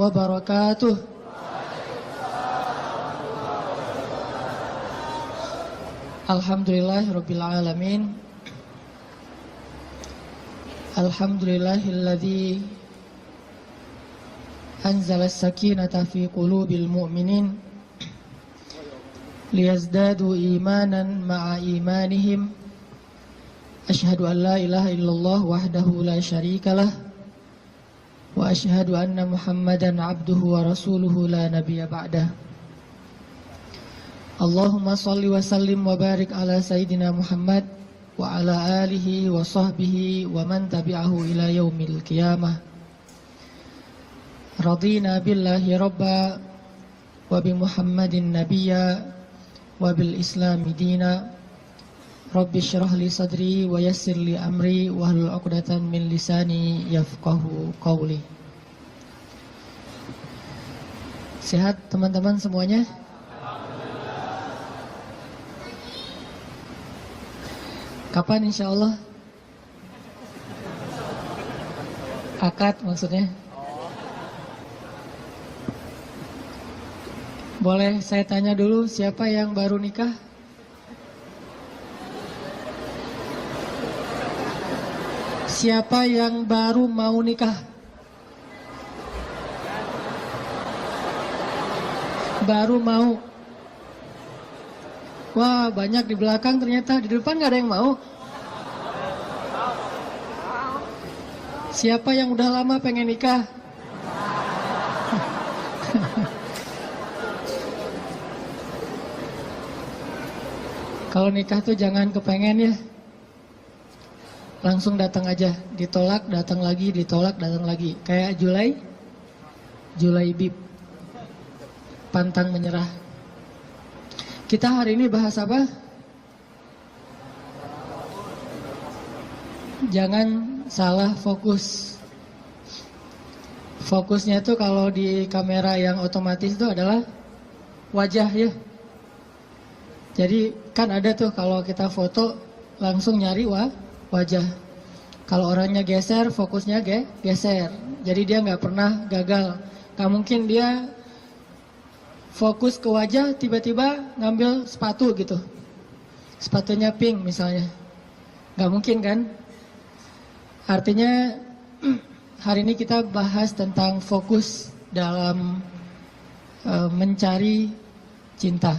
wabarakatuh. Alhamdulillahirabbil alamin. Alhamdulillahilladzi anzala as-sakinata fi qulubil mu'minin liyazdadu imanan ma'a imanihim. Asyhadu an la ilaha illallah wahdahu la syarikalah wa asyhadu anna Muhammadan abduhu wa rasuluhu la nabiyya ba'dah. Allahumma salli wa sallim wa barik ala sayyidina Muhammad wa ala alihi wa sahbihi wa man tabi'ahu ila yaumil qiyamah. Radina billahi rabba wa bi Muhammadin nabiyya wa bil islami dina. Rabbi syrah li sadri wa yassir li amri wahlul 'uqdatam min lisani yafqahu qawli. Sehat teman-teman semuanya? Kapan insyaallah? Akad maksudnya? Boleh saya tanya dulu, siapa yang baru nikah? Siapa yang baru mau nikah? Baru mau. Wah, banyak di belakang ternyata. Di depan gak ada yang mau. Siapa yang udah lama pengen nikah? Kalau nikah tuh jangan kepengen ya. Langsung datang aja, ditolak, datang lagi, ditolak, datang lagi. Kayak Julaibib, pantang menyerah. Kita hari ini bahas apa? Jangan salah fokus. Fokusnya tuh kalau di kamera yang otomatis itu adalah wajah ya. Jadi kan ada tuh kalau kita foto langsung nyari wajah. Kalau orangnya geser, fokusnya geser. Jadi dia nggak pernah gagal. Gak mungkin dia fokus ke wajah, tiba-tiba ngambil sepatu gitu. Sepatunya pink misalnya. Gak mungkin kan? Artinya hari ini kita bahas tentang fokus dalam mencari cinta.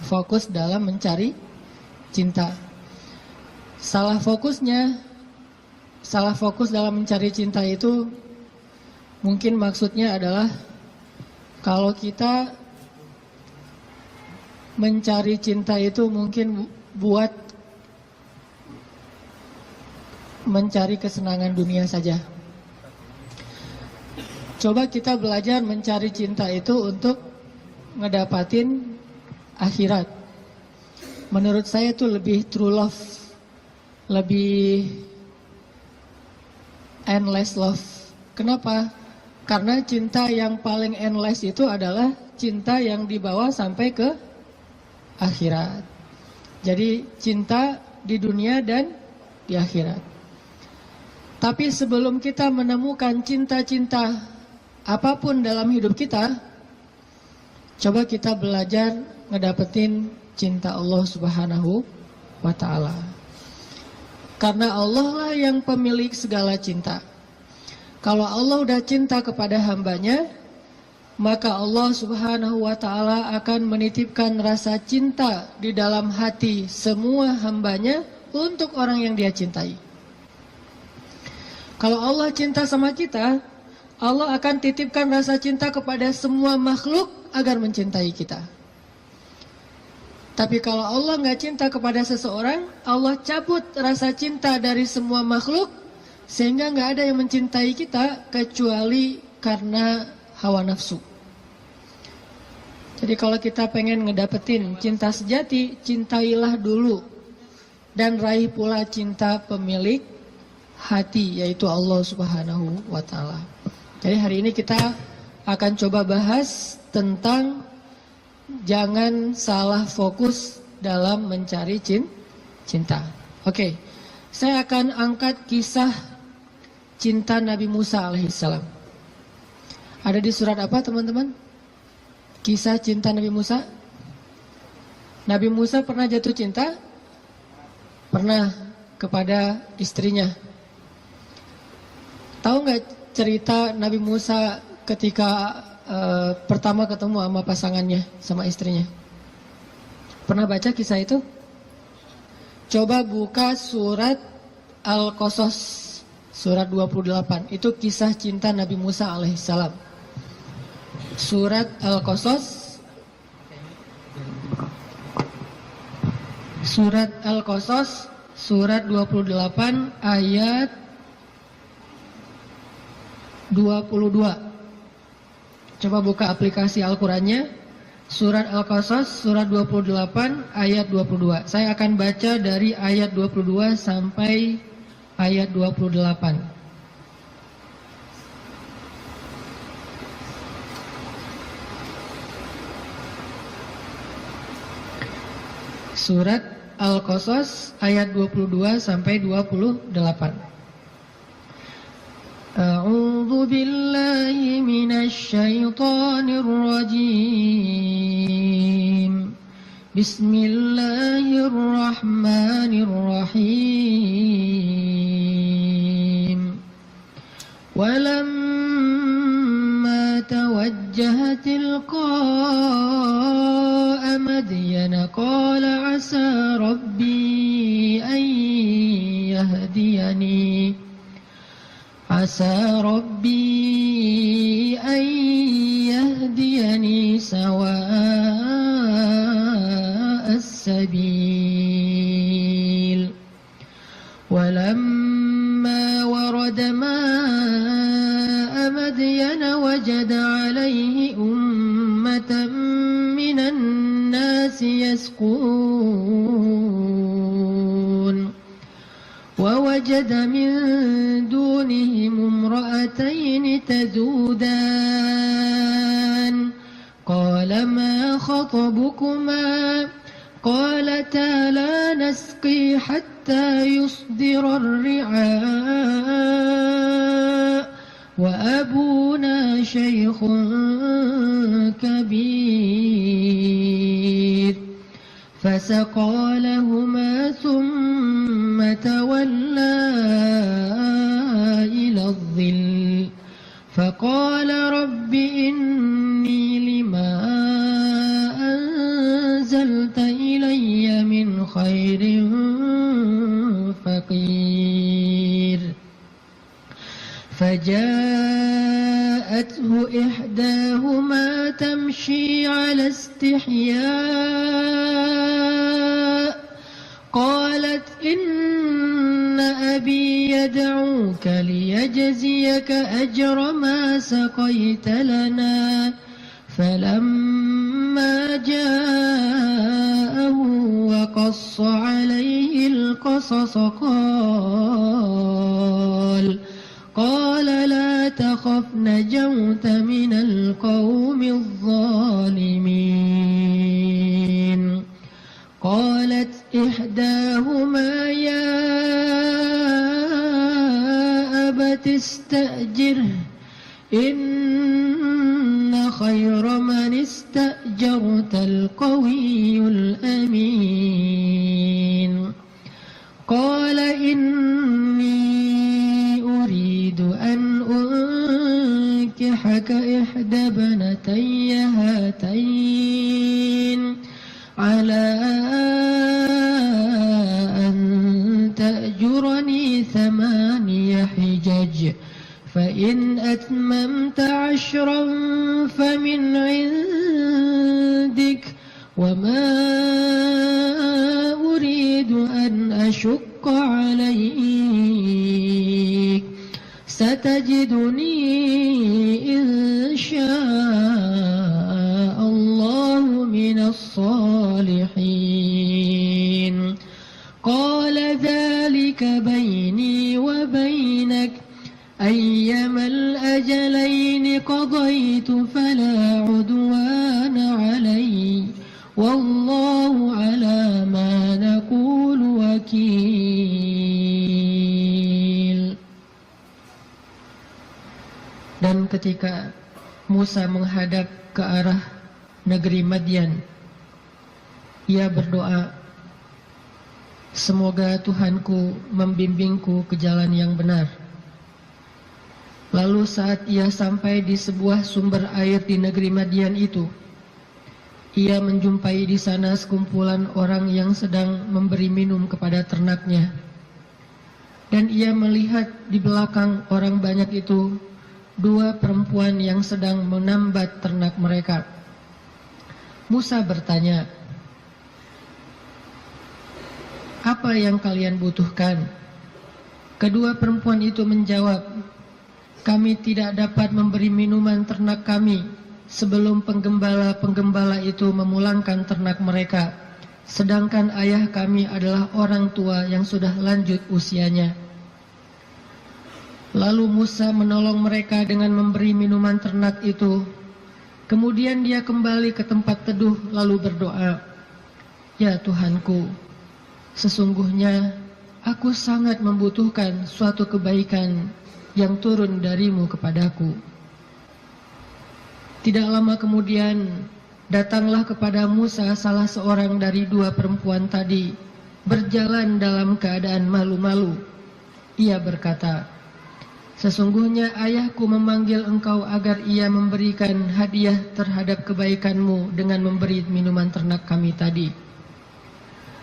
Fokus dalam mencari cinta. Salah fokus dalam mencari cinta itu mungkin maksudnya adalah kalau kita mencari cinta itu mungkin buat mencari kesenangan dunia saja. Coba kita belajar mencari cinta itu untuk ngedapatin akhirat. Menurut saya itu lebih true love. Lebih endless love. Kenapa? Karena cinta yang paling endless itu adalah cinta yang dibawa sampai ke akhirat. Jadi cinta di dunia dan di akhirat. Tapi sebelum kita menemukan cinta-cinta apapun dalam hidup kita, coba kita belajar ngedapetin cinta Allah Subhanahu wa ta'ala. Karena Allah lah yang pemilik segala cinta. Kalau Allah udah cinta kepada hambanya, maka Allah Subhanahu wa ta'ala akan menitipkan rasa cinta di dalam hati semua hambanya untuk orang yang dia cintai. Kalau Allah cinta sama kita, Allah akan titipkan rasa cinta kepada semua makhluk agar mencintai kita. Tapi kalau Allah nggak cinta kepada seseorang, Allah cabut rasa cinta dari semua makhluk, sehingga nggak ada yang mencintai kita kecuali karena hawa nafsu. Jadi kalau kita pengen ngedapetin cinta sejati, cintailah dulu dan raih pula cinta pemilik hati, yaitu Allah Subhanahu wa ta'ala. Jadi hari ini kita akan coba bahas tentang jangan salah fokus dalam mencari cinta. Oke, saya akan angkat kisah cinta Nabi Musa alaihissalam. Ada di surat apa teman-teman? Kisah cinta Nabi Musa. Nabi Musa pernah jatuh cinta? Pernah, kepada istrinya. Tahu nggak cerita Nabi Musa ketika pertama ketemu sama pasangannya, sama istrinya? Pernah baca kisah itu? Coba buka surat Al-Qasas, surat 28. Itu kisah cinta Nabi Musa alaihissalam. Surat Al-Qasas, surat Al-Qasas, surat 28 ayat 22. Coba buka aplikasi Al-Qurannya. Surat Al-Qasas, surat 28 ayat 22. Saya akan baca dari ayat 22 sampai ayat 28. Surat Al-Qasas ayat 22 sampai 28. A'udzu billahi minasy syaithanir rajim. Bismillahirrahmanirrahim. Walamma tawajjaha tilqa'a Madyana qala 'asa rabbi an yahdiyani sawa'as sabil. Walamma warada ma'a Madyana wajada 'alayhi ummatan minan nasi yasqun. ووجد من دونهم امرأتين تذودان قال ما خطبكما قالتا لا نسقي حتى يصدر الرعاء وأبونا شيخ كبير فسقى لهما ثم تولى إلى الظل فقال رب إني لما أنزلت إلي من خير فقير. فجاءته إحداهما تمشي على استحياء قالت إن أبي يدعوك ليجزيك أجر ما سقيت لنا. فلما جاءه وقص عليه القصص قال لا تخف نجوت من القوم الظالمين. قالت إحداهما يا أبت استأجره إن خير من استأجرت القوي الأمين. قال إني أريد أن أنكحك إحدى ابنتي هاتين على أن تأجرني 8 حجج فإن أتممت 10 فمن عندك وما أريد أن أشق عليك ستجدني إن شاء الله من الصالحين. قال ذلك بيني وبينك أيما الأجلين قضيت فلا عدوان علي والله على ما نقول وكيل. Dan ketika Musa menghadap ke arah negeri Madian. Ia berdoa, semoga Tuhanku membimbingku ke jalan yang benar. Lalu saat ia sampai di sebuah sumber air di negeri Madian itu, ia menjumpai di sana sekumpulan orang yang sedang memberi minum kepada ternaknya. Dan ia melihat di belakang orang banyak itu dua perempuan yang sedang menambat ternak mereka. Musa bertanya, apa yang kalian butuhkan? Kedua perempuan itu menjawab, kami tidak dapat memberi minuman ternak kami sebelum penggembala-penggembala itu memulangkan ternak mereka, sedangkan ayah kami adalah orang tua yang sudah lanjut usianya. Lalu Musa menolong mereka dengan memberi minuman ternak itu. Kemudian dia kembali ke tempat teduh lalu berdoa, ya Tuhanku, sesungguhnya aku sangat membutuhkan suatu kebaikan yang turun darimu kepadaku. Tidak lama kemudian datanglah kepada Musa salah seorang dari dua perempuan tadi, berjalan dalam keadaan malu-malu. Ia berkata, sesungguhnya ayahku memanggil engkau agar ia memberikan hadiah terhadap kebaikanmu dengan memberi minuman ternak kami tadi.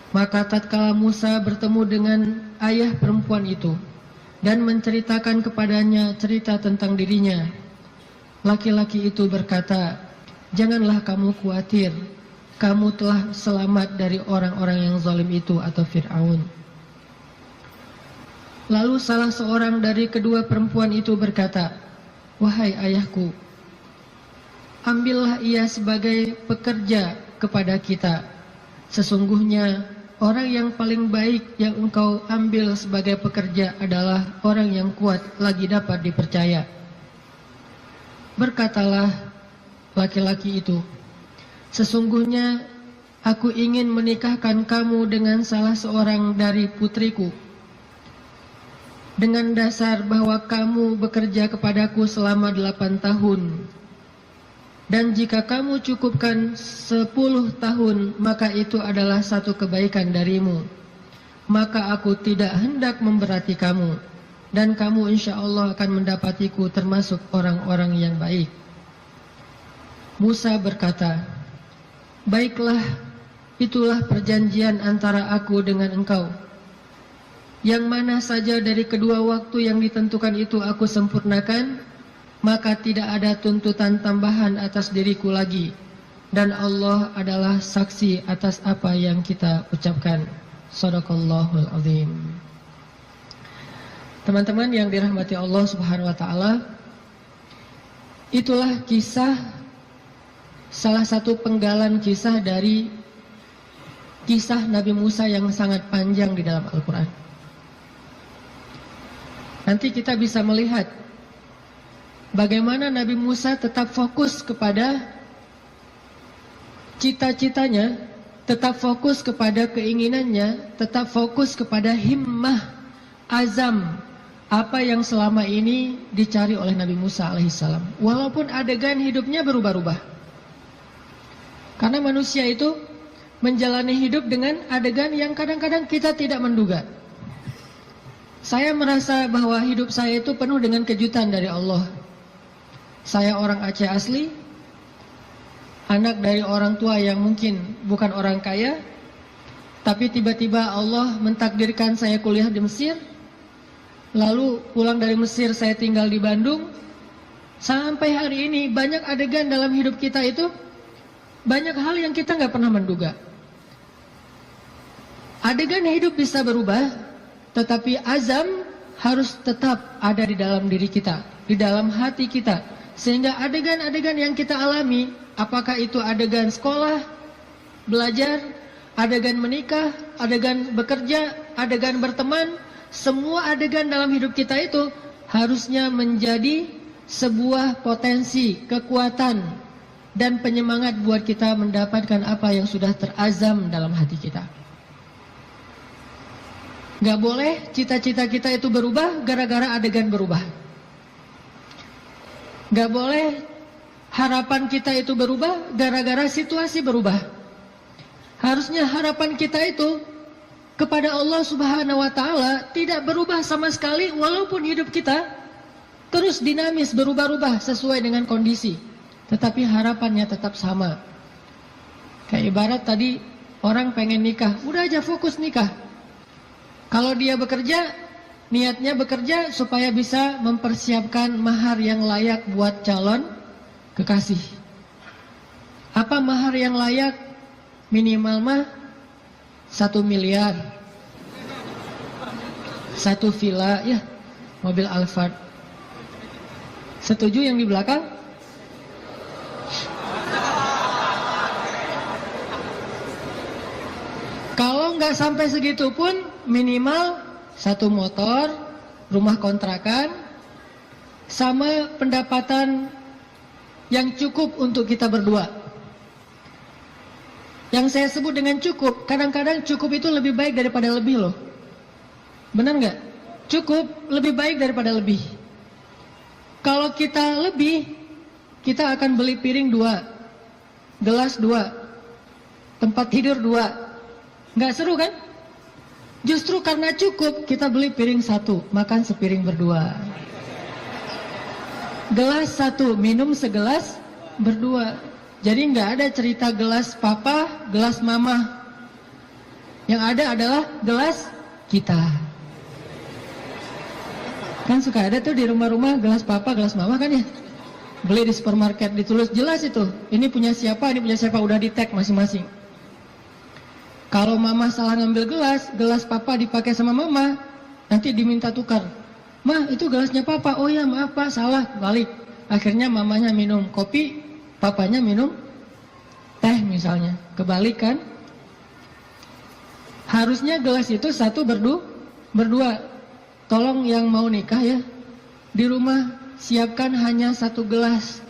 Maka tatkala Musa bertemu dengan ayah perempuan itu dan menceritakan kepadanya cerita tentang dirinya, laki-laki itu berkata, janganlah kamu khawatir, kamu telah selamat dari orang-orang yang zalim itu atau Fir'aun. Lalu salah seorang dari kedua perempuan itu berkata, wahai ayahku, ambillah ia sebagai pekerja kepada kita. Sesungguhnya orang yang paling baik yang engkau ambil sebagai pekerja adalah orang yang kuat lagi dapat dipercaya. Berkatalah laki-laki itu, sesungguhnya aku ingin menikahkan kamu dengan salah seorang dari putriku, dengan dasar bahwa kamu bekerja kepadaku selama 8 tahun. Dan jika kamu cukupkan 10 tahun, maka itu adalah satu kebaikan darimu. Maka aku tidak hendak memberati kamu, dan kamu insya Allah akan mendapatiku termasuk orang-orang yang baik. Musa berkata, baiklah, itulah perjanjian antara aku dengan engkau. Yang mana saja dari kedua waktu yang ditentukan itu aku sempurnakan, maka tidak ada tuntutan tambahan atas diriku lagi, dan Allah adalah saksi atas apa yang kita ucapkan. Shadaqallahul azim. Teman-teman yang dirahmati Allah Subhanahu wa taala, itulah kisah, salah satu penggalan kisah dari kisah Nabi Musa yang sangat panjang di dalam Al-Quran. Nanti kita bisa melihat bagaimana Nabi Musa tetap fokus kepada cita-citanya, tetap fokus kepada keinginannya, tetap fokus kepada himmah, azam, apa yang selama ini dicari oleh Nabi Musa alaihissalam. Walaupun adegan hidupnya berubah-ubah. Karena manusia itu menjalani hidup dengan adegan yang kadang-kadang kita tidak menduga. Saya merasa bahwa hidup saya itu penuh dengan kejutan dari Allah. Saya orang Aceh asli, anak dari orang tua yang mungkin bukan orang kaya, tapi tiba-tiba Allah mentakdirkan saya kuliah di Mesir. Lalu pulang dari Mesir saya tinggal di Bandung. Sampai hari ini banyak adegan dalam hidup kita itu, banyak hal yang kita nggak pernah menduga. Adegan hidup bisa berubah, tetapi azam harus tetap ada di dalam diri kita, di dalam hati kita. Sehingga adegan-adegan yang kita alami, apakah itu adegan sekolah, belajar, adegan menikah, adegan bekerja, adegan berteman, semua adegan dalam hidup kita itu harusnya menjadi sebuah potensi, kekuatan, dan penyemangat buat kita mendapatkan apa yang sudah terazam dalam hati kita. Gak boleh cita-cita kita itu berubah gara-gara adegan berubah. Gak boleh harapan kita itu berubah gara-gara situasi berubah. Harusnya harapan kita itu kepada Allah Subhanahu wa Ta'ala tidak berubah sama sekali, walaupun hidup kita terus dinamis, berubah-ubah sesuai dengan kondisi, tetapi harapannya tetap sama. Kayak ibarat tadi orang pengen nikah, udah aja fokus nikah. Kalau dia bekerja, niatnya bekerja supaya bisa mempersiapkan mahar yang layak buat calon kekasih. Apa mahar yang layak? Minimal mah 1 miliar, 1 villa, ya, mobil Alphard. Setuju yang di belakang? Kalau nggak sampai segitu pun minimal 1 motor, rumah kontrakan, sama pendapatan yang cukup untuk kita berdua. Yang saya sebut dengan cukup, kadang-kadang cukup itu lebih baik daripada lebih loh. Benar nggak? Cukup lebih baik daripada lebih. Kalau kita lebih, kita akan beli piring 2, gelas 2, tempat tidur 2. Nggak seru kan? Justru karena cukup, kita beli piring 1, makan sepiring berdua. Gelas 1, minum segelas berdua. Jadi nggak ada cerita gelas papa, gelas mama. Yang ada adalah gelas kita. Kan suka ada tuh di rumah-rumah gelas papa, gelas mama kan ya. Beli di supermarket, ditulis jelas itu. Ini punya siapa, udah di tag masing-masing. Kalau mama salah ngambil gelas, gelas papa dipakai sama mama, nanti diminta tukar. Mah, itu gelasnya papa. Oh ya, maaf pak, salah, balik. Akhirnya mamanya minum kopi, papanya minum teh misalnya. Kebalik kan? Harusnya gelas itu 1 berdua. Tolong yang mau nikah ya, di rumah siapkan hanya 1 gelas.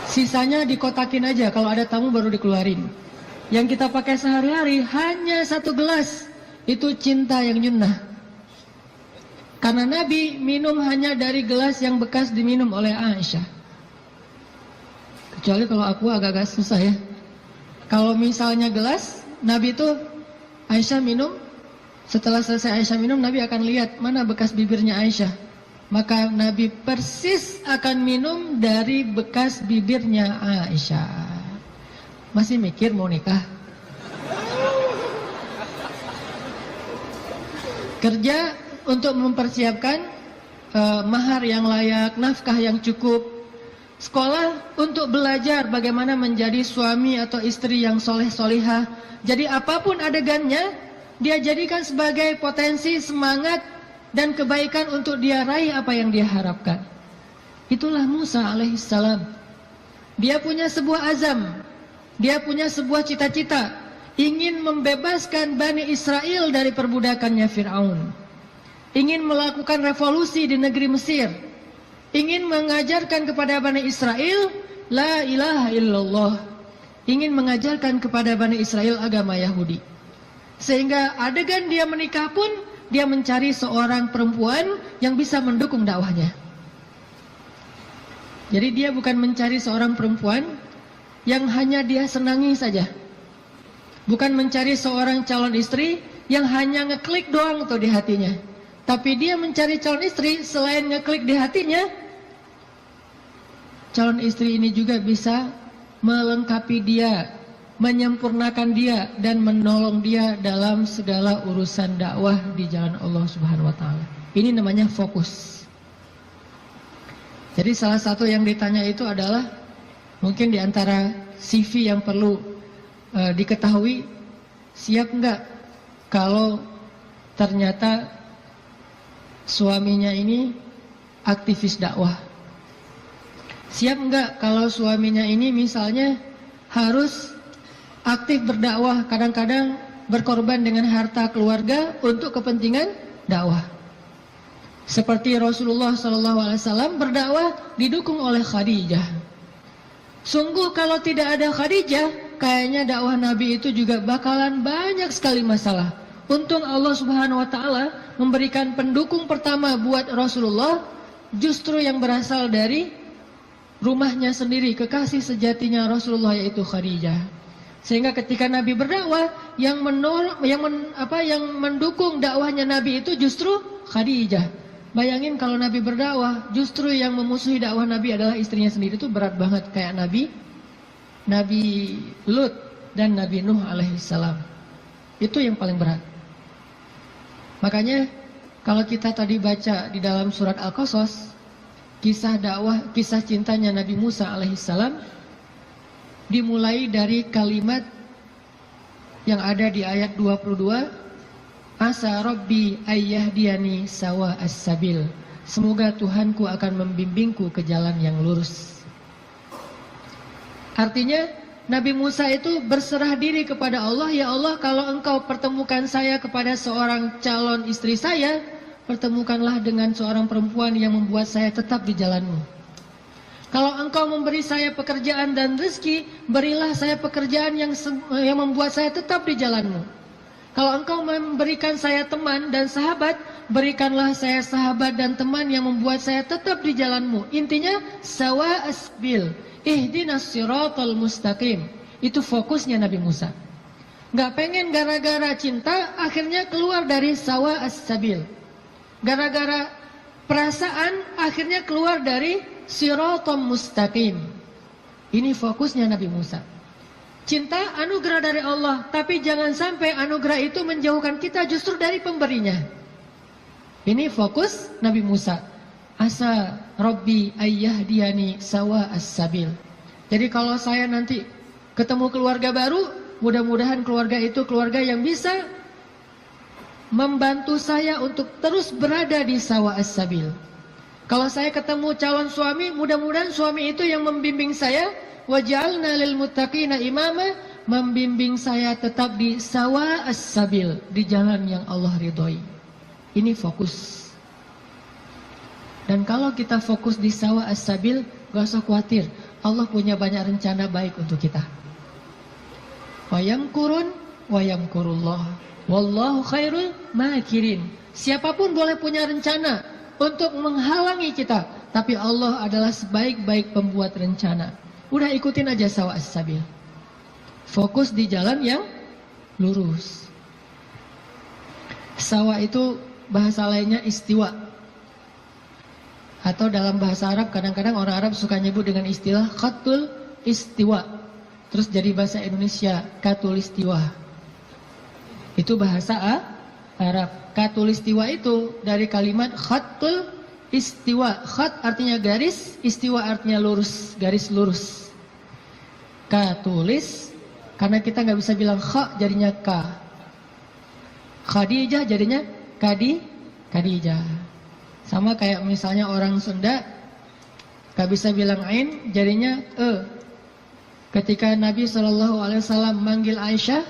Sisanya dikotakin aja, kalau ada tamu baru dikeluarin. Yang kita pakai sehari-hari hanya 1 gelas. Itu cinta yang nyunnah. Karena Nabi minum hanya dari gelas yang bekas diminum oleh Aisyah. Kecuali kalau aku agak-agak susah ya. Kalau misalnya gelas, Nabi itu Aisyah minum, setelah selesai Aisyah minum, Nabi akan lihat mana bekas bibirnya Aisyah. Maka Nabi persis akan minum dari bekas bibirnya Aisyah. Masih mikir mau nikah? Kerja untuk mempersiapkan mahar yang layak, nafkah yang cukup. Sekolah untuk belajar bagaimana menjadi suami atau istri yang soleh-solihah. Jadi apapun adegannya, dia jadikan sebagai potensi, semangat, dan kebaikan untuk dia raih apa yang dia harapkan. Itulah Musa alaihissalam. Dia punya sebuah azam, dia punya sebuah cita-cita, ingin membebaskan Bani Israel dari perbudakannya Fir'aun. Ingin melakukan revolusi di negeri Mesir. Ingin mengajarkan kepada Bani Israel La ilaha illallah. Ingin mengajarkan kepada Bani Israel agama Yahudi. Sehingga adegan dia menikah pun, dia mencari seorang perempuan yang bisa mendukung dakwahnya. Jadi dia bukan mencari seorang perempuan yang hanya dia senangi saja. Bukan mencari seorang calon istri yang hanya ngeklik doang tuh di hatinya. Tapi dia mencari calon istri, selain ngeklik di hatinya, calon istri ini juga bisa melengkapi dia, menyempurnakan dia, dan menolong dia dalam segala urusan dakwah di jalan Allah Subhanahu wa Ta'ala. Ini namanya fokus. Jadi salah satu yang ditanya itu adalah, mungkin di antara CV yang perlu diketahui, siap nggak kalau ternyata suaminya ini aktivis dakwah? Siap nggak kalau suaminya ini misalnya harus aktif berdakwah, kadang-kadang berkorban dengan harta keluarga untuk kepentingan dakwah? Seperti Rasulullah SAW berdakwah didukung oleh Khadijah. Sungguh kalau tidak ada Khadijah, kayaknya dakwah Nabi itu juga bakalan banyak sekali masalah. Untung Allah Subhanahu wa Ta'ala memberikan pendukung pertama buat Rasulullah justru yang berasal dari rumahnya sendiri, kekasih sejatinya Rasulullah yaitu Khadijah. Sehingga ketika Nabi berdakwah, yang mendukung dakwahnya Nabi itu justru Khadijah. Bayangin kalau Nabi berdakwah, justru yang memusuhi dakwah Nabi adalah istrinya sendiri, itu berat banget. Kayak Nabi Lut dan Nabi Nuh alaihissalam. Itu yang paling berat. Makanya kalau kita tadi baca di dalam surat Al-Qasas, kisah dakwah, kisah cintanya Nabi Musa alaihissalam dimulai dari kalimat yang ada di ayat 22, Asa Rabbi ayyahdiyani sawa as-sabil. Semoga Tuhanku akan membimbingku ke jalan yang lurus. Artinya Nabi Musa itu berserah diri kepada Allah, ya Allah, kalau engkau pertemukan saya kepada seorang calon istri saya, pertemukanlah dengan seorang perempuan yang membuat saya tetap di jalanmu. Kalau engkau memberi saya pekerjaan dan rezeki, berilah saya pekerjaan yang membuat saya tetap di jalanmu. Kalau engkau memberikan saya teman dan sahabat, berikanlah saya sahabat dan teman yang membuat saya tetap di jalanmu. Intinya, sawa asbil, ihdinas siratal mustaqim. Itu fokusnya Nabi Musa. Gak pengen gara-gara cinta, akhirnya keluar dari sawa as-sabil. Gara-gara perasaan akhirnya keluar dari siratal mustaqim. Ini fokusnya Nabi Musa. Cinta anugerah dari Allah, tapi jangan sampai anugerah itu menjauhkan kita justru dari pemberinya. Ini fokus Nabi Musa. Asa Rabbi ayyahdiyani sawa as-sabil. Jadi kalau saya nanti ketemu keluarga baru, mudah-mudahan keluarga itu keluarga yang bisa membantu saya untuk terus berada di sawa as-sabil. Kalau saya ketemu calon suami, mudah-mudahan suami itu yang membimbing saya, waj'alna lil muttaqina imama, membimbing saya tetap di sawa as-sabil, di jalan yang Allah ridhoi. Ini fokus. Dan kalau kita fokus di sawa as-sabil, gak usah khawatir, Allah punya banyak rencana baik untuk kita. Wa yamkurun wa yamkurullah wallahu khairul makirin. Siapapun boleh punya rencana untuk menghalangi kita, tapi Allah adalah sebaik-baik pembuat rencana. Udah ikutin aja sawa as-sabil. Fokus di jalan yang lurus. Sawa itu bahasa lainnya istiwa. Atau dalam bahasa Arab kadang-kadang orang Arab suka nyebut dengan istilah khatul istiwa. Terus jadi bahasa Indonesia katulistiwa. Itu bahasa Arab. Katulistiwa itu dari kalimat khatul istiwa. Khat artinya garis, istiwa artinya lurus, garis lurus. Katulis, karena kita nggak bisa bilang kha jadinya ka. Khadijah jadinya Khadijah. Sama kayak misalnya orang Sunda nggak bisa bilang ain jadinya e. Ketika Nabi SAW manggil Aisyah,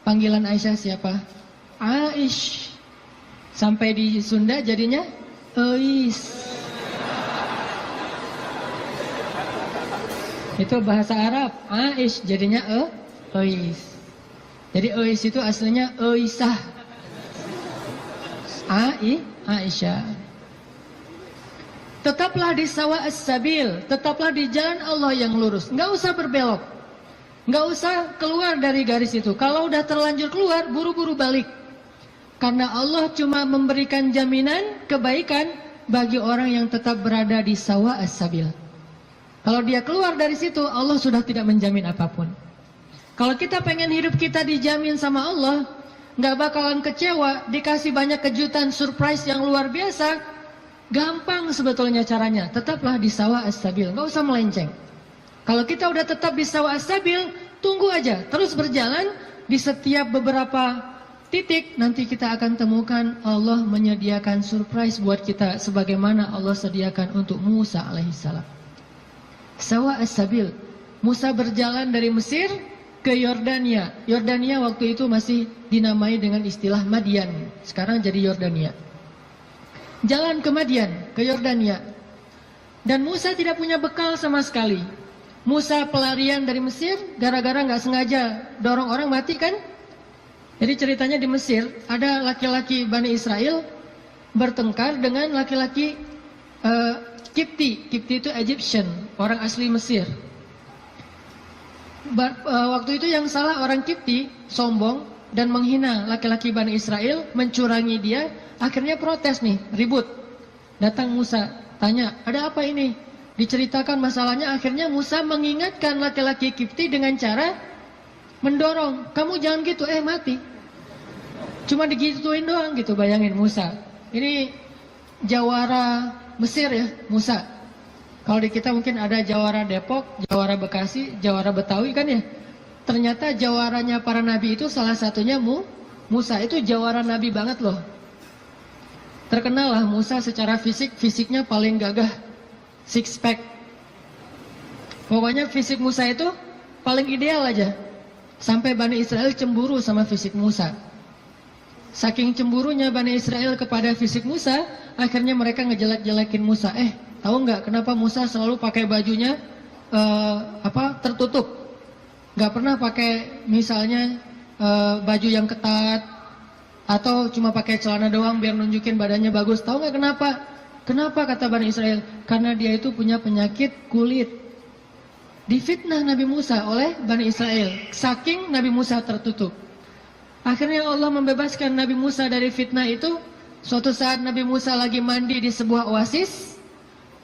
panggilan Aisyah siapa? Aish. Sampai di Sunda jadinya Eis. Itu bahasa Arab. Aish jadinya Eis. Jadi Eis itu aslinya Eisah. Aisyah. Tetaplah di sawa as-sabil, tetaplah di jalan Allah yang lurus. Nggak usah berbelok, nggak usah keluar dari garis itu. Kalau udah terlanjur keluar, buru-buru balik. Karena Allah cuma memberikan jaminan kebaikan bagi orang yang tetap berada di sawa as-sabil. Kalau dia keluar dari situ, Allah sudah tidak menjamin apapun. Kalau kita pengen hidup kita dijamin sama Allah, nggak bakalan kecewa, dikasih banyak kejutan, surprise yang luar biasa. Gampang sebetulnya caranya, tetaplah di sawa as-sabil, nggak usah melenceng. Kalau kita udah tetap di sawa as-sabil, tunggu aja, terus berjalan di setiap beberapa titik, nanti kita akan temukan Allah menyediakan surprise buat kita, sebagaimana Allah sediakan untuk Musa alaihissalam. Sawa as-sabil, Musa berjalan dari Mesir ke Yordania. Yordania waktu itu masih dinamai dengan istilah Madian, sekarang jadi Yordania. Jalan ke Madian, ke Yordania. Dan Musa tidak punya bekal sama sekali. Musa pelarian dari Mesir, gara-gara nggak sengaja dorong orang mati kan? Jadi ceritanya di Mesir, ada laki-laki Bani Israel bertengkar dengan laki-laki Kipti itu Egyptian, orang asli Mesir. Waktu itu yang salah orang Kipti, sombong dan menghina laki-laki Bani Israel, mencurangi dia, akhirnya protes nih, ribut. Datang Musa, tanya, ada apa ini? Diceritakan masalahnya, akhirnya Musa mengingatkan laki-laki Kipti dengan cara mendorong, kamu jangan gitu, mati. Cuma digituin doang gitu, bayangin Musa. Ini jawara Mesir ya, Musa. Kalau di kita mungkin ada jawara Depok, jawara Bekasi, jawara Betawi kan ya. Ternyata jawaranya para nabi itu salah satunya Musa, itu jawara nabi banget loh. Terkenal lah Musa secara fisiknya paling gagah, six pack. Pokoknya fisik Musa itu paling ideal aja. Sampai Bani Israel cemburu sama fisik Musa. Saking cemburunya Bani Israel kepada fisik Musa, akhirnya mereka ngejelek-jelekin Musa. Tahu nggak kenapa Musa selalu pakai bajunya tertutup? Nggak pernah pakai misalnya baju yang ketat atau cuma pakai celana doang biar nunjukin badannya bagus. Tahu nggak kenapa? Kenapa kata Bani Israel? Karena dia itu punya penyakit kulit. Difitnah Nabi Musa oleh Bani Israel. Saking Nabi Musa tertutup. Akhirnya Allah membebaskan Nabi Musa dari fitnah itu. Suatu saat Nabi Musa lagi mandi di sebuah oasis.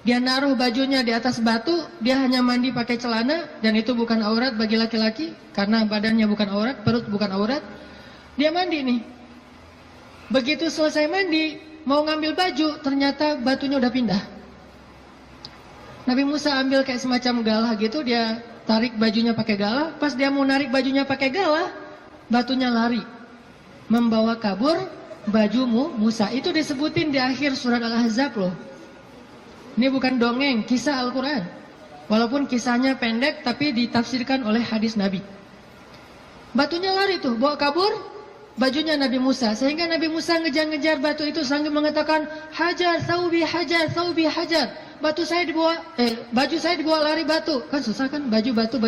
Dia naruh bajunya di atas batu. Dia hanya mandi pakai celana. Dan itu bukan aurat bagi laki-laki. Karena badannya bukan aurat, perut bukan aurat. Dia mandi nih. Begitu selesai mandi, mau ngambil baju, ternyata batunya udah pindah. Nabi Musa ambil kayak semacam galah gitu. Dia tarik bajunya pakai galah. Pas dia mau narik bajunya pakai galah, batunya lari, membawa kabur bajumu Musa. Itu disebutin di akhir surat Al-Ahzab loh. Ini bukan dongeng, kisah Al-Quran. Walaupun kisahnya pendek, tapi ditafsirkan oleh hadis Nabi. Batunya lari tuh, bawa kabur bajunya Nabi Musa. Sehingga Nabi Musa ngejar-ngejar batu itu sambil mengatakan, hajar, thawbi, hajar, thawbi, hajar. Baju saya dibawa lari batu. Kan susah kan, baju batu.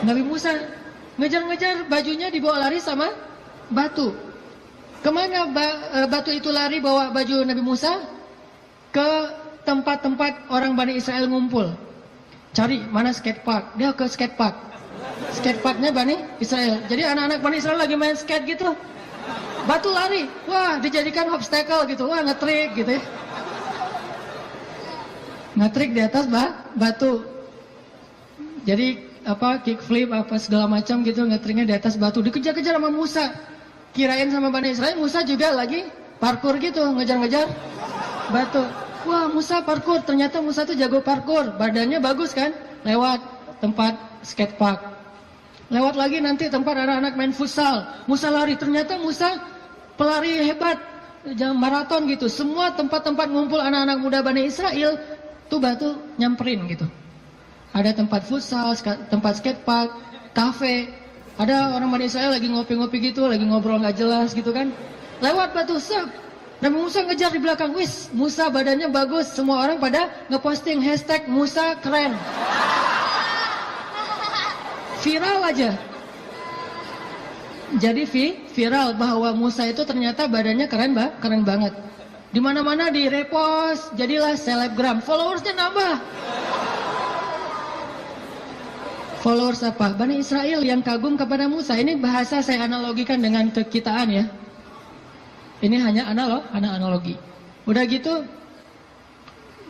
Nabi Musa ngejar-ngejar bajunya dibawa lari sama batu. Kemana batu itu lari bawa baju Nabi Musa? Ke tempat-tempat orang Bani Israel ngumpul. Cari mana skate park. Dia ke skate park. Skate parknya Bani Israel. Jadi anak-anak Bani Israel lagi main skate gitu. Batu lari. Wah, dijadikan obstacle gitu. Wah, ngetrik gitu ya. Ngetrik di atas batu. Jadi kickflip segala macam gitu, ngetriknya di atas batu, dikejar-kejar sama Musa. Kirain sama Bani Israel Musa juga lagi parkur gitu, ngejar-ngejar batu. Wah, Musa parkur, ternyata Musa tuh jago parkur, badannya bagus kan. Lewat tempat skate park, lewat lagi nanti tempat anak-anak main futsal. Musa lari, ternyata Musa pelari hebat, maraton gitu. Semua tempat-tempat ngumpul anak-anak muda Bani Israel tuh batu nyamperin gitu. Ada tempat futsal, tempat skatepark, kafe. Ada orang Bani Israel lagi ngopi-ngopi gitu, lagi ngobrol nggak jelas gitu kan. Lewat batu, Nabi Musa ngejar di belakang. Wis, Musa badannya bagus. Semua orang pada ngeposting hashtag Musa keren. Viral aja. Jadi viral bahwa Musa itu ternyata badannya keren banget. Di mana-mana di repost, jadilah selebgram. Followersnya nambah. Followers apa? Bani Israel yang kagum kepada Musa. Ini bahasa saya analogikan dengan kekitaan ya. Ini hanya analogi. Udah gitu,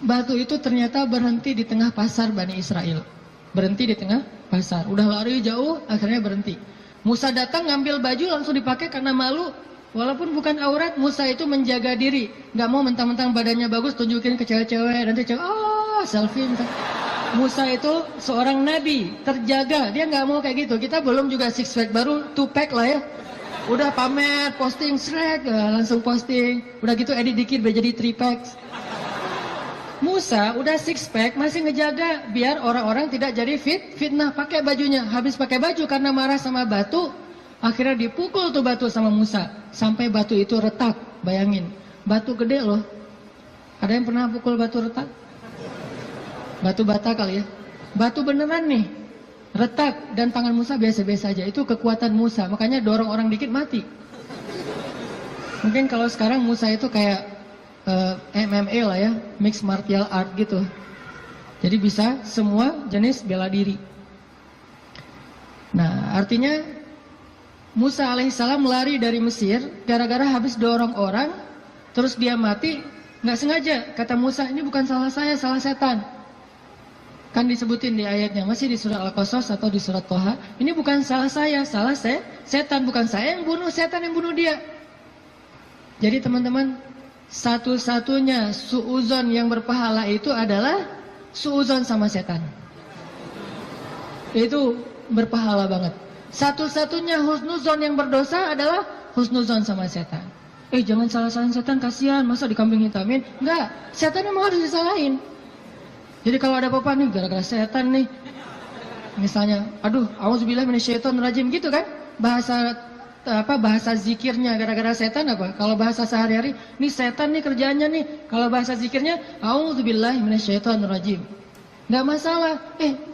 batu itu ternyata berhenti di tengah pasar Bani Israel. Berhenti di tengah pasar. Udah lari jauh, akhirnya berhenti. Musa datang ngambil baju langsung dipakai karena malu. Walaupun bukan aurat, Musa itu menjaga diri. Gak mau mentang-mentang badannya bagus tunjukin ke cewek-cewek. Nanti cewek, selfie. Musa itu seorang nabi, terjaga. Dia nggak mau kayak gitu. Kita belum juga six pack, baru two pack lah ya. Udah pamer, posting srek, langsung posting. Udah gitu edit dikit biar jadi three pack. Musa udah six pack masih ngejaga biar orang-orang tidak jadi fitnah pakai bajunya. Habis pakai baju karena marah sama batu, akhirnya dipukul tuh batu sama Musa sampai batu itu retak. Bayangin, batu gede loh. Ada yang pernah pukul batu retak? Batu bata kali ya. Batu beneran nih, retak, dan tangan Musa biasa-biasa aja. Itu kekuatan Musa, makanya dorong orang dikit mati. Mungkin kalau sekarang Musa itu kayak MMA lah ya, mixed martial art gitu. Jadi bisa semua jenis bela diri. Nah, artinya Musa alaihissalam lari dari Mesir gara-gara habis dorong orang, terus dia mati, nggak sengaja. Kata Musa, ini bukan salah saya, salah setan. Kan disebutin di ayatnya, masih di surat Al-Qasas atau di surat Toha. Ini bukan salah saya, salah setan. Bukan saya yang bunuh, setan yang bunuh dia. Jadi teman-teman, satu-satunya suuzon yang berpahala itu adalah suuzon sama setan. Itu berpahala banget. Satu-satunya husnuzon yang berdosa adalah husnuzon sama setan. Jangan salah-salahin setan, kasihan, masa dikambing hitamin? Enggak, setan memang harus disalahin. Jadi kalau ada apa-apa nih gara-gara setan nih, misalnya, aduh, auzubillah minasyaitonirrajim gitu kan? Bahasa zikirnya gara-gara setan apa? Kalau bahasa sehari-hari, nih setan nih kerjaannya nih. Kalau bahasa zikirnya, auzubillah minasyaitonirrajim. Enggak masalah.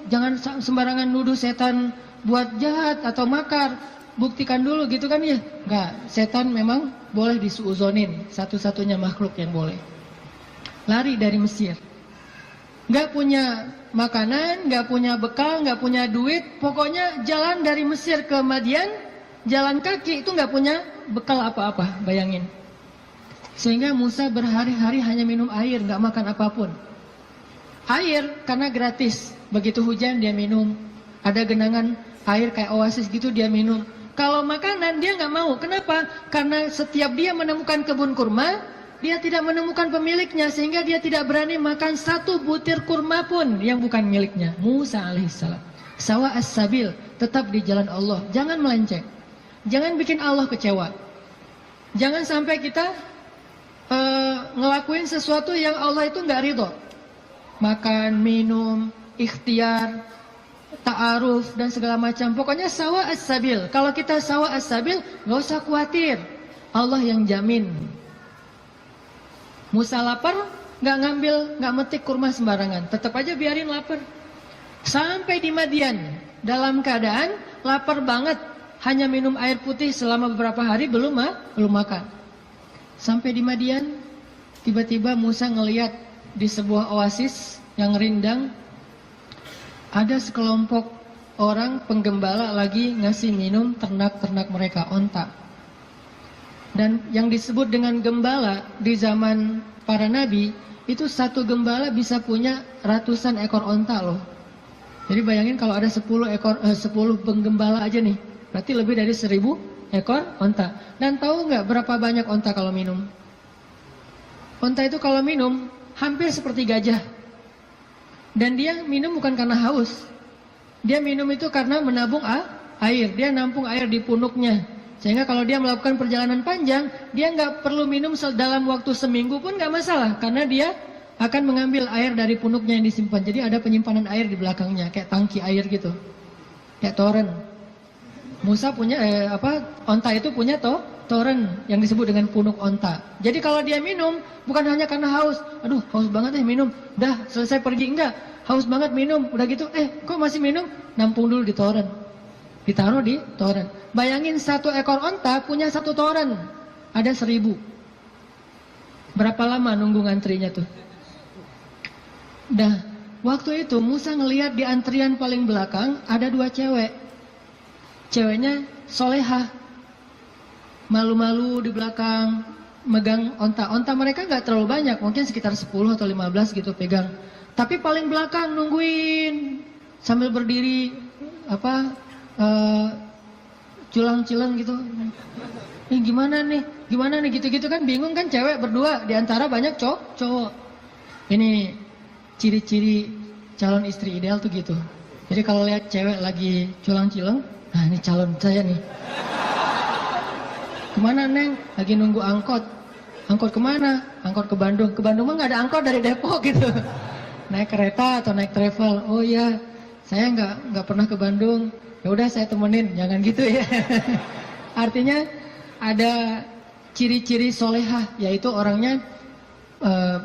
Jangan sembarangan nuduh setan buat jahat atau makar. Buktikan dulu gitu kan ya? Enggak, setan memang boleh disuuzonin, satu-satunya makhluk yang boleh. Lari dari Mesir. Nggak punya makanan, nggak punya bekal, nggak punya duit, pokoknya jalan dari Mesir ke Madian, jalan kaki itu nggak punya bekal apa-apa, bayangin. Sehingga Musa berhari-hari hanya minum air, nggak makan apapun. Air karena gratis, begitu hujan dia minum, ada genangan air kayak oasis gitu dia minum. Kalau makanan dia nggak mau, kenapa? Karena setiap dia menemukan kebun kurma, dia tidak menemukan pemiliknya sehingga dia tidak berani makan satu butir kurma pun yang bukan miliknya. Musa alaihissalam. Sawa as-sabil, tetap di jalan Allah. Jangan melenceng. Jangan bikin Allah kecewa. Jangan sampai kita ngelakuin sesuatu yang Allah itu nggak ridho. Makan, minum, ikhtiar, ta'aruf dan segala macam. Pokoknya sawa as-sabil. Kalau kita sawa as-sabil, nggak usah khawatir. Allah yang jamin. Musa lapar, nggak metik kurma sembarangan, tetap aja biarin lapar. Sampai di Madian, dalam keadaan lapar banget, hanya minum air putih selama beberapa hari belum makan. Sampai di Madian, tiba-tiba Musa ngelihat di sebuah oasis yang rindang, ada sekelompok orang penggembala lagi ngasih minum ternak-ternak mereka, onta. Dan yang disebut dengan gembala di zaman para nabi, itu satu gembala bisa punya ratusan ekor onta loh. Jadi bayangin kalau ada 10 penggembala aja nih, berarti lebih dari 1000 ekor onta. Dan tahu nggak berapa banyak onta kalau minum? Onta itu kalau minum hampir seperti gajah. Dan dia minum bukan karena haus. Dia minum itu karena menabung air. Dia nampung air di punuknya. Sehingga kalau dia melakukan perjalanan panjang, dia nggak perlu minum dalam waktu seminggu pun nggak masalah. Karena dia akan mengambil air dari punuknya yang disimpan. Jadi ada penyimpanan air di belakangnya, kayak tangki air gitu. Kayak toren. Musa punya, onta itu punya toren yang disebut dengan punuk onta. Jadi kalau dia minum, bukan hanya karena haus. Aduh, haus banget minum. Udah, selesai pergi. Enggak, haus banget minum. Udah gitu, kok masih minum? Nampung dulu di toren. Ditaruh di toren. Bayangin satu ekor onta punya satu toren. Ada 1000. Berapa lama nunggu ngantrinya tuh? Nah, waktu itu Musa ngelihat di antrian paling belakang ada 2 cewek. Ceweknya solehah. Malu-malu di belakang. Megang onta. Onta mereka gak terlalu banyak. Mungkin sekitar 10 atau 15 gitu pegang. Tapi paling belakang nungguin. Sambil berdiri. Culang-cilang gitu. Ini gimana nih gitu-gitu kan bingung kan, cewek berdua di antara banyak cowok. Ini ciri-ciri calon istri ideal tuh gitu. Jadi kalau lihat cewek lagi culang-cilang, nah ini calon saya nih. Kemana neng? Lagi nunggu angkot. Angkot kemana? Angkot ke Bandung. Ke Bandung mah nggak ada angkot dari Depok gitu. Naik kereta atau naik travel. Oh iya, saya nggak pernah ke Bandung. Ya udah saya temenin, jangan gitu ya. Artinya ada ciri-ciri solehah, yaitu orangnya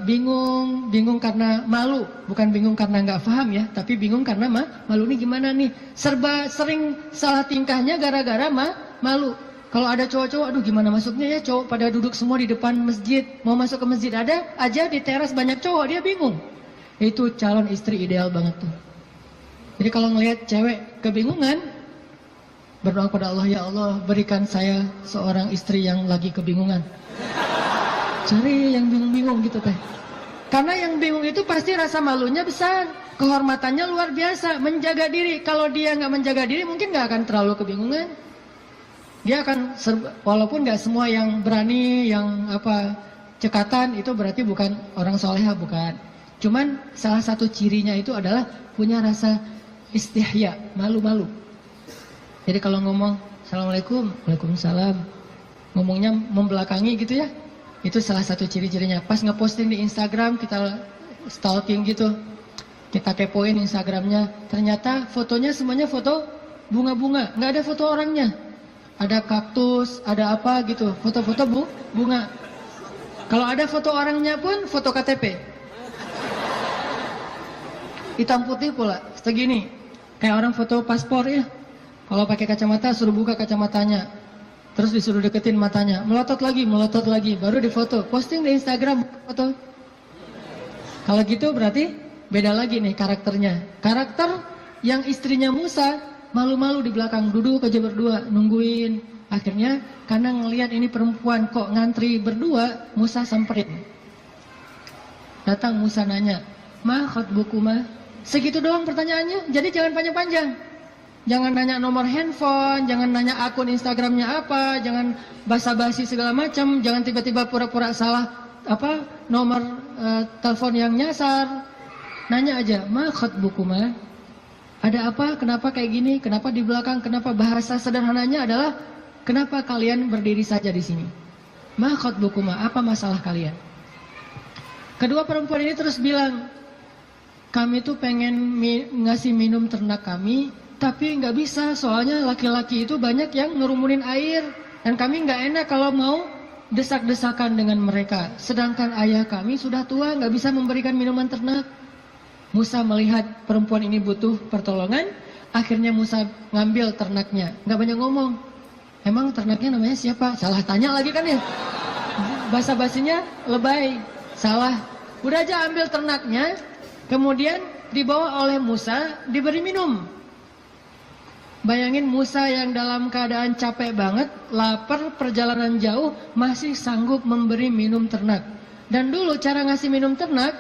bingung karena malu, bukan bingung karena nggak paham ya, tapi bingung karena malu nih gimana nih, serba sering salah tingkahnya gara-gara malu. Kalau ada cowok-cowok, aduh gimana masuknya ya, cowok pada duduk semua di depan masjid, mau masuk ke masjid ada aja di teras banyak cowok, dia bingung. Itu calon istri ideal banget tuh. Jadi kalau ngelihat cewek kebingungan, berdoa pada Allah, ya Allah berikan saya seorang istri yang lagi kebingungan. Cari yang bingung-bingung gitu teh. Karena yang bingung itu pasti rasa malunya besar, kehormatannya luar biasa, menjaga diri. Kalau dia nggak menjaga diri mungkin nggak akan terlalu kebingungan. Dia akan, walaupun nggak semua yang berani, yang cekatan itu berarti bukan orang soleha, bukan. Cuman salah satu cirinya itu adalah punya rasa istihya, malu-malu. Jadi kalau ngomong Assalamualaikum, Waalaikumsalam, ngomongnya membelakangi gitu ya, itu salah satu ciri-cirinya. Pas ngeposting di Instagram, kita stalking gitu, kita kepoin Instagramnya, ternyata fotonya semuanya foto bunga-bunga, nggak ada foto orangnya. Ada kaktus, ada apa gitu, foto-foto bunga. Kalau ada foto orangnya pun foto KTP. Hitam putih pula, segini. Kayak orang foto paspor ya. Kalau pakai kacamata suruh buka kacamatanya. Terus disuruh deketin matanya, melotot lagi, baru difoto, posting di Instagram foto. Kalau gitu berarti beda lagi nih karakternya. Karakter yang istrinya Musa malu-malu di belakang, duduk aja berdua nungguin. Akhirnya karena ngelihat ini perempuan kok ngantri berdua, Musa samperin. Datang Musa nanya, "Ma khatbukuma?" Segitu doang pertanyaannya, jadi jangan panjang-panjang. Jangan nanya nomor handphone, jangan nanya akun Instagramnya apa, jangan basa-basi segala macam, jangan tiba-tiba pura-pura salah nomor telepon yang nyasar. Nanya aja, "Ma khatbukuma?" Ada apa? Kenapa kayak gini? Kenapa di belakang? Kenapa? Bahasa sederhananya adalah kenapa kalian berdiri saja di sini? Ma khatbukuma? Apa masalah kalian? Kedua perempuan ini terus bilang, kami tuh pengen ngasih minum ternak kami, tapi nggak bisa soalnya laki-laki itu banyak yang ngerumunin air dan kami nggak enak kalau mau desak-desakan dengan mereka. Sedangkan ayah kami sudah tua, nggak bisa memberikan minuman ternak. Musa melihat perempuan ini butuh pertolongan, akhirnya Musa ngambil ternaknya. Nggak banyak ngomong. Emang ternaknya namanya siapa? Salah tanya lagi kan ya. Basa-basinya lebay, salah. Udah aja ambil ternaknya, kemudian dibawa oleh Musa, diberi minum. Bayangin Musa yang dalam keadaan capek banget, lapar, perjalanan jauh, masih sanggup memberi minum ternak. Dan dulu cara ngasih minum ternak,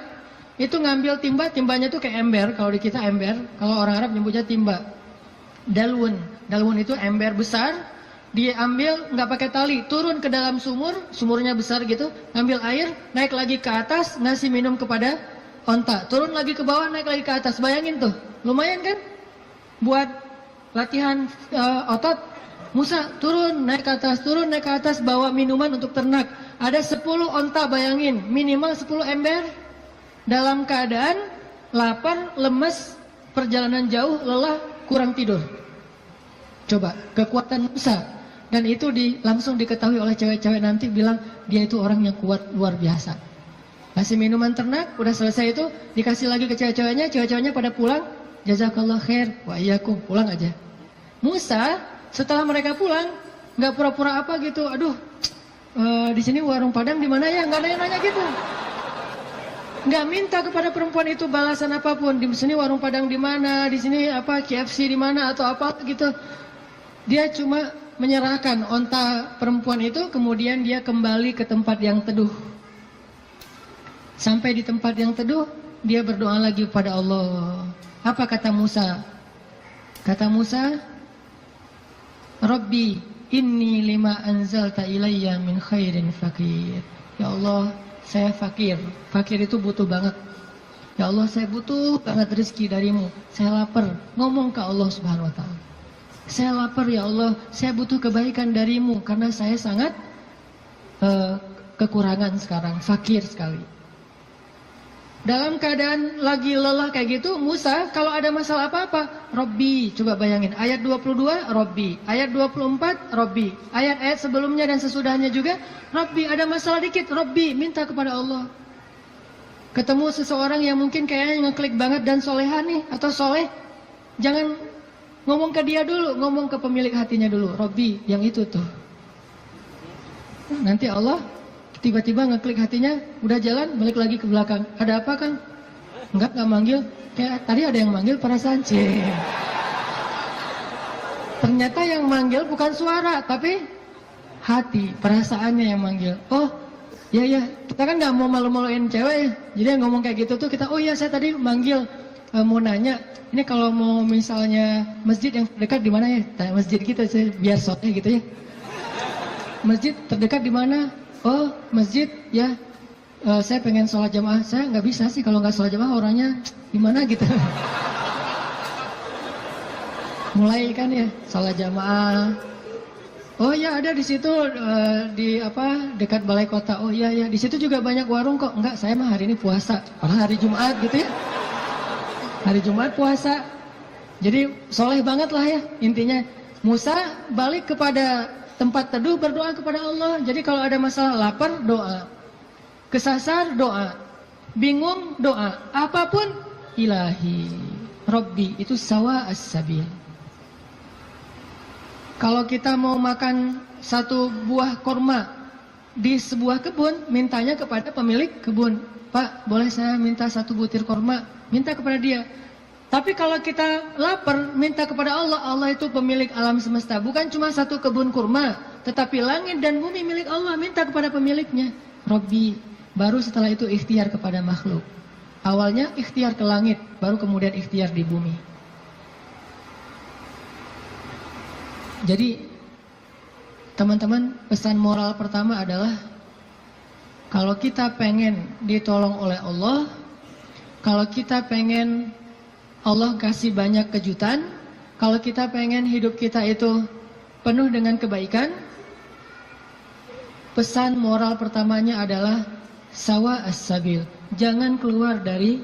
itu ngambil timba, timbanya tuh kayak ember, kalau di kita ember, kalau orang Arab nyebutnya timba. Dalwun itu ember besar, diambil nggak pakai tali, turun ke dalam sumur, sumurnya besar gitu, ngambil air, naik lagi ke atas, ngasih minum kepada onta, turun lagi ke bawah, naik lagi ke atas. Bayangin tuh, lumayan kan? Buat latihan otot. Musa turun, naik ke atas, bawa minuman untuk ternak. Ada 10 onta, bayangin, minimal 10 ember. Dalam keadaan lapar, lemes, perjalanan jauh, lelah, kurang tidur. Coba, kekuatan Musa. Dan itu langsung diketahui oleh cewek-cewek nanti, bilang dia itu orang yang kuat luar biasa. Kasih minuman ternak, udah selesai itu, dikasih lagi ke cewek-ceweknya pada pulang, jazakallah khair, wa iyyakum, pulang aja. Musa, setelah mereka pulang, nggak pura-pura apa gitu, aduh, di sini warung Padang di mana ya, nggak nanya-nanya gitu. Nggak minta kepada perempuan itu balasan apapun, di sini warung Padang di mana, di sini KFC di mana atau apa gitu. Dia cuma menyerahkan onta perempuan itu, kemudian dia kembali ke tempat yang teduh. Sampai di tempat yang teduh, dia berdoa lagi kepada Allah. Apa kata Musa? Kata Musa, Rabbi, inni lima anzalta ilayya min khairin fakir. Ya Allah, saya fakir. Fakir itu butuh banget. Ya Allah, saya butuh banget rezeki darimu. Saya lapar. Ngomong ke Allah Subhanahu wa ta'ala. Saya lapar ya Allah, saya butuh kebaikan darimu. Karena saya sangat kekurangan sekarang, fakir sekali. Dalam keadaan lagi lelah kayak gitu, Musa kalau ada masalah apa-apa, Robbi, coba bayangin, ayat 22, Robbi, ayat 24, Robbi, ayat-ayat sebelumnya dan sesudahnya juga, Robbi, ada masalah dikit, Robbi, minta kepada Allah. Ketemu seseorang yang mungkin kayaknya ngeklik banget dan soleha nih, atau soleh, jangan ngomong ke dia dulu, ngomong ke pemilik hatinya dulu, Robbi, yang itu tuh, Nanti Allah tiba-tiba ngeklik hatinya, udah jalan, balik lagi ke belakang. Ada apa Kang? Enggak manggil. Kayak tadi ada yang manggil perasaan. Ternyata yang manggil bukan suara, tapi hati, perasaannya yang manggil. Oh, ya, kita kan nggak mau malu-maluin cewek ya. Jadi yang ngomong kayak gitu tuh kita, oh iya saya tadi manggil, mau nanya, ini kalau mau misalnya masjid yang terdekat di mana ya? Tanya masjid kita biar soalnya gitu ya. Masjid terdekat di mana? Oh, masjid ya. Saya pengen sholat jamaah. Saya nggak bisa sih kalau nggak sholat jamaah, orangnya gimana gitu. Mulai kan ya sholat jamaah. Oh ya ada di situ di dekat balai kota. Oh iya ya di situ juga banyak warung kok. Enggak, saya mah hari ini puasa. Padahal hari Jumat gitu ya. Hari Jumat puasa. Jadi soleh banget lah ya intinya. Musa balik kepada tempat teduh, berdoa kepada Allah. Jadi kalau ada masalah lapar doa, kesasar doa, bingung doa, apapun ilahi, Robbi, itu sawa as-sabil. Kalau kita mau makan satu buah korma di sebuah kebun, mintanya kepada pemilik kebun. Pak, boleh saya minta satu butir korma? Minta kepada dia. Tapi kalau kita lapar, minta kepada Allah. Allah itu pemilik alam semesta. Bukan cuma satu kebun kurma, tetapi langit dan bumi milik Allah. Minta kepada pemiliknya. Robbi. Baru setelah itu ikhtiar kepada makhluk. Awalnya ikhtiar ke langit, baru kemudian ikhtiar di bumi. Jadi teman-teman, pesan moral pertama adalah kalau kita pengen ditolong oleh Allah, kalau kita pengen Allah kasih banyak kejutan, kalau kita pengen hidup kita itu penuh dengan kebaikan, pesan moral pertamanya adalah sawa as-sabil. Jangan keluar dari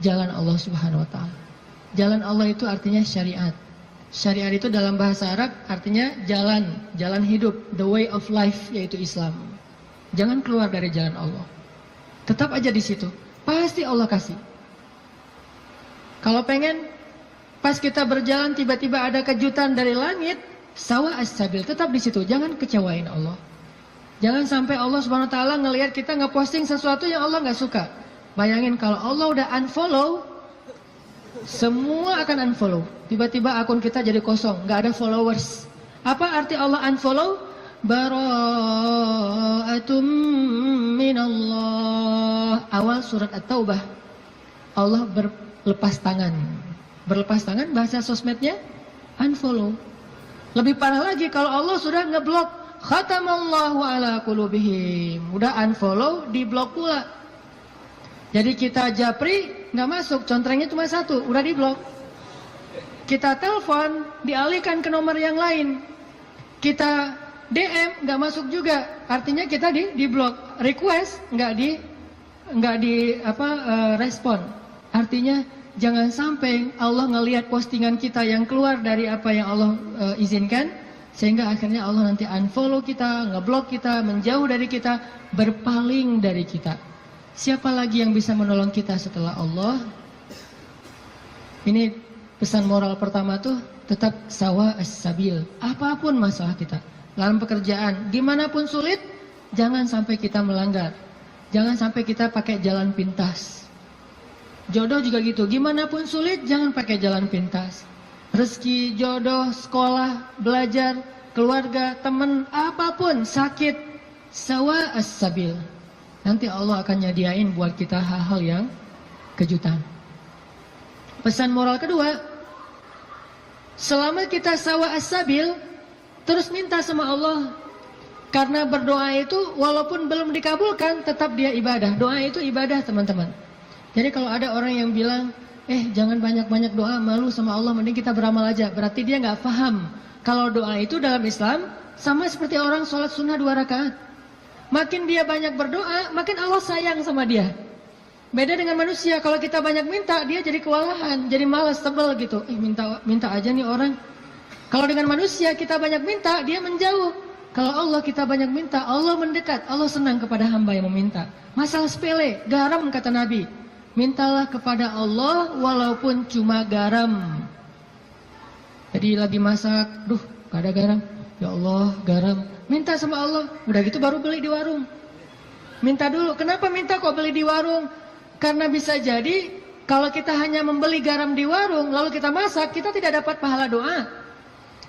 jalan Allah Subhanahu wa taala. Jalan Allah itu artinya syariat. Syariat itu dalam bahasa Arab artinya jalan hidup, the way of life, yaitu Islam. Jangan keluar dari jalan Allah. Tetap aja di situ. Pasti Allah kasih. Kalau pengen pas kita berjalan tiba-tiba ada kejutan dari langit, sawa as-sabil, tetap di situ. Jangan kecewain Allah. Jangan sampai Allah Subhanahu wa taala ngelihat kita ngeposting sesuatu yang Allah nggak suka. Bayangin kalau Allah udah unfollow, semua akan unfollow. Tiba-tiba akun kita jadi kosong, nggak ada followers. Apa arti Allah unfollow? Bara'atum minallah. Awal surat At-Taubah. Allah berlepas tangan. Berlepas tangan bahasa sosmednya unfollow. Lebih parah lagi kalau Allah sudah ngeblok. Khatamallahu ala qulubihim. Udah unfollow, diblok pula. Jadi kita japri nggak masuk, contrengnya cuma satu, udah diblok. Kita telepon, dialihkan ke nomor yang lain. Kita DM nggak masuk juga, artinya kita diblok. Request nggak di respon. Artinya jangan sampai Allah ngelihat postingan kita yang keluar dari apa yang Allah izinkan, sehingga akhirnya Allah nanti unfollow kita, ngeblok kita, menjauh dari kita, berpaling dari kita. Siapa lagi yang bisa menolong kita setelah Allah? Ini pesan moral pertama tuh, tetap sawa as-sabil. Apapun masalah kita, dalam pekerjaan, gimana pun sulit, jangan sampai kita melanggar. Jangan sampai kita pakai jalan pintas. Jodoh juga gitu, gimana pun sulit, jangan pakai jalan pintas. Rezeki, jodoh, sekolah, belajar, keluarga, teman, apapun, sakit, sawa as-sabil. Nanti Allah akan nyediain buat kita hal-hal yang kejutan. Pesan moral kedua, selama kita sawa as-sabil, terus minta sama Allah. Karena berdoa itu walaupun belum dikabulkan, tetap dia ibadah. Doa itu ibadah, teman-teman. Jadi kalau ada orang yang bilang, jangan banyak-banyak doa, malu sama Allah, mending kita beramal aja. Berarti dia nggak paham. Kalau doa itu dalam Islam, sama seperti orang sholat sunnah 2 rakaat. Makin dia banyak berdoa, makin Allah sayang sama dia. Beda dengan manusia, kalau kita banyak minta, dia jadi kewalahan, jadi malas, tebal gitu. Minta aja nih orang. Kalau dengan manusia, kita banyak minta, dia menjauh. Kalau Allah kita banyak minta, Allah mendekat. Allah senang kepada hamba yang meminta. Masalah sepele, garam kata Nabi. Mintalah kepada Allah walaupun cuma garam. Jadi lagi masak, gak ada garam. Ya Allah, garam. Minta sama Allah. Udah gitu baru beli di warung. Minta dulu. Kenapa minta kok beli di warung? Karena bisa jadi kalau kita hanya membeli garam di warung lalu kita masak, kita tidak dapat pahala doa.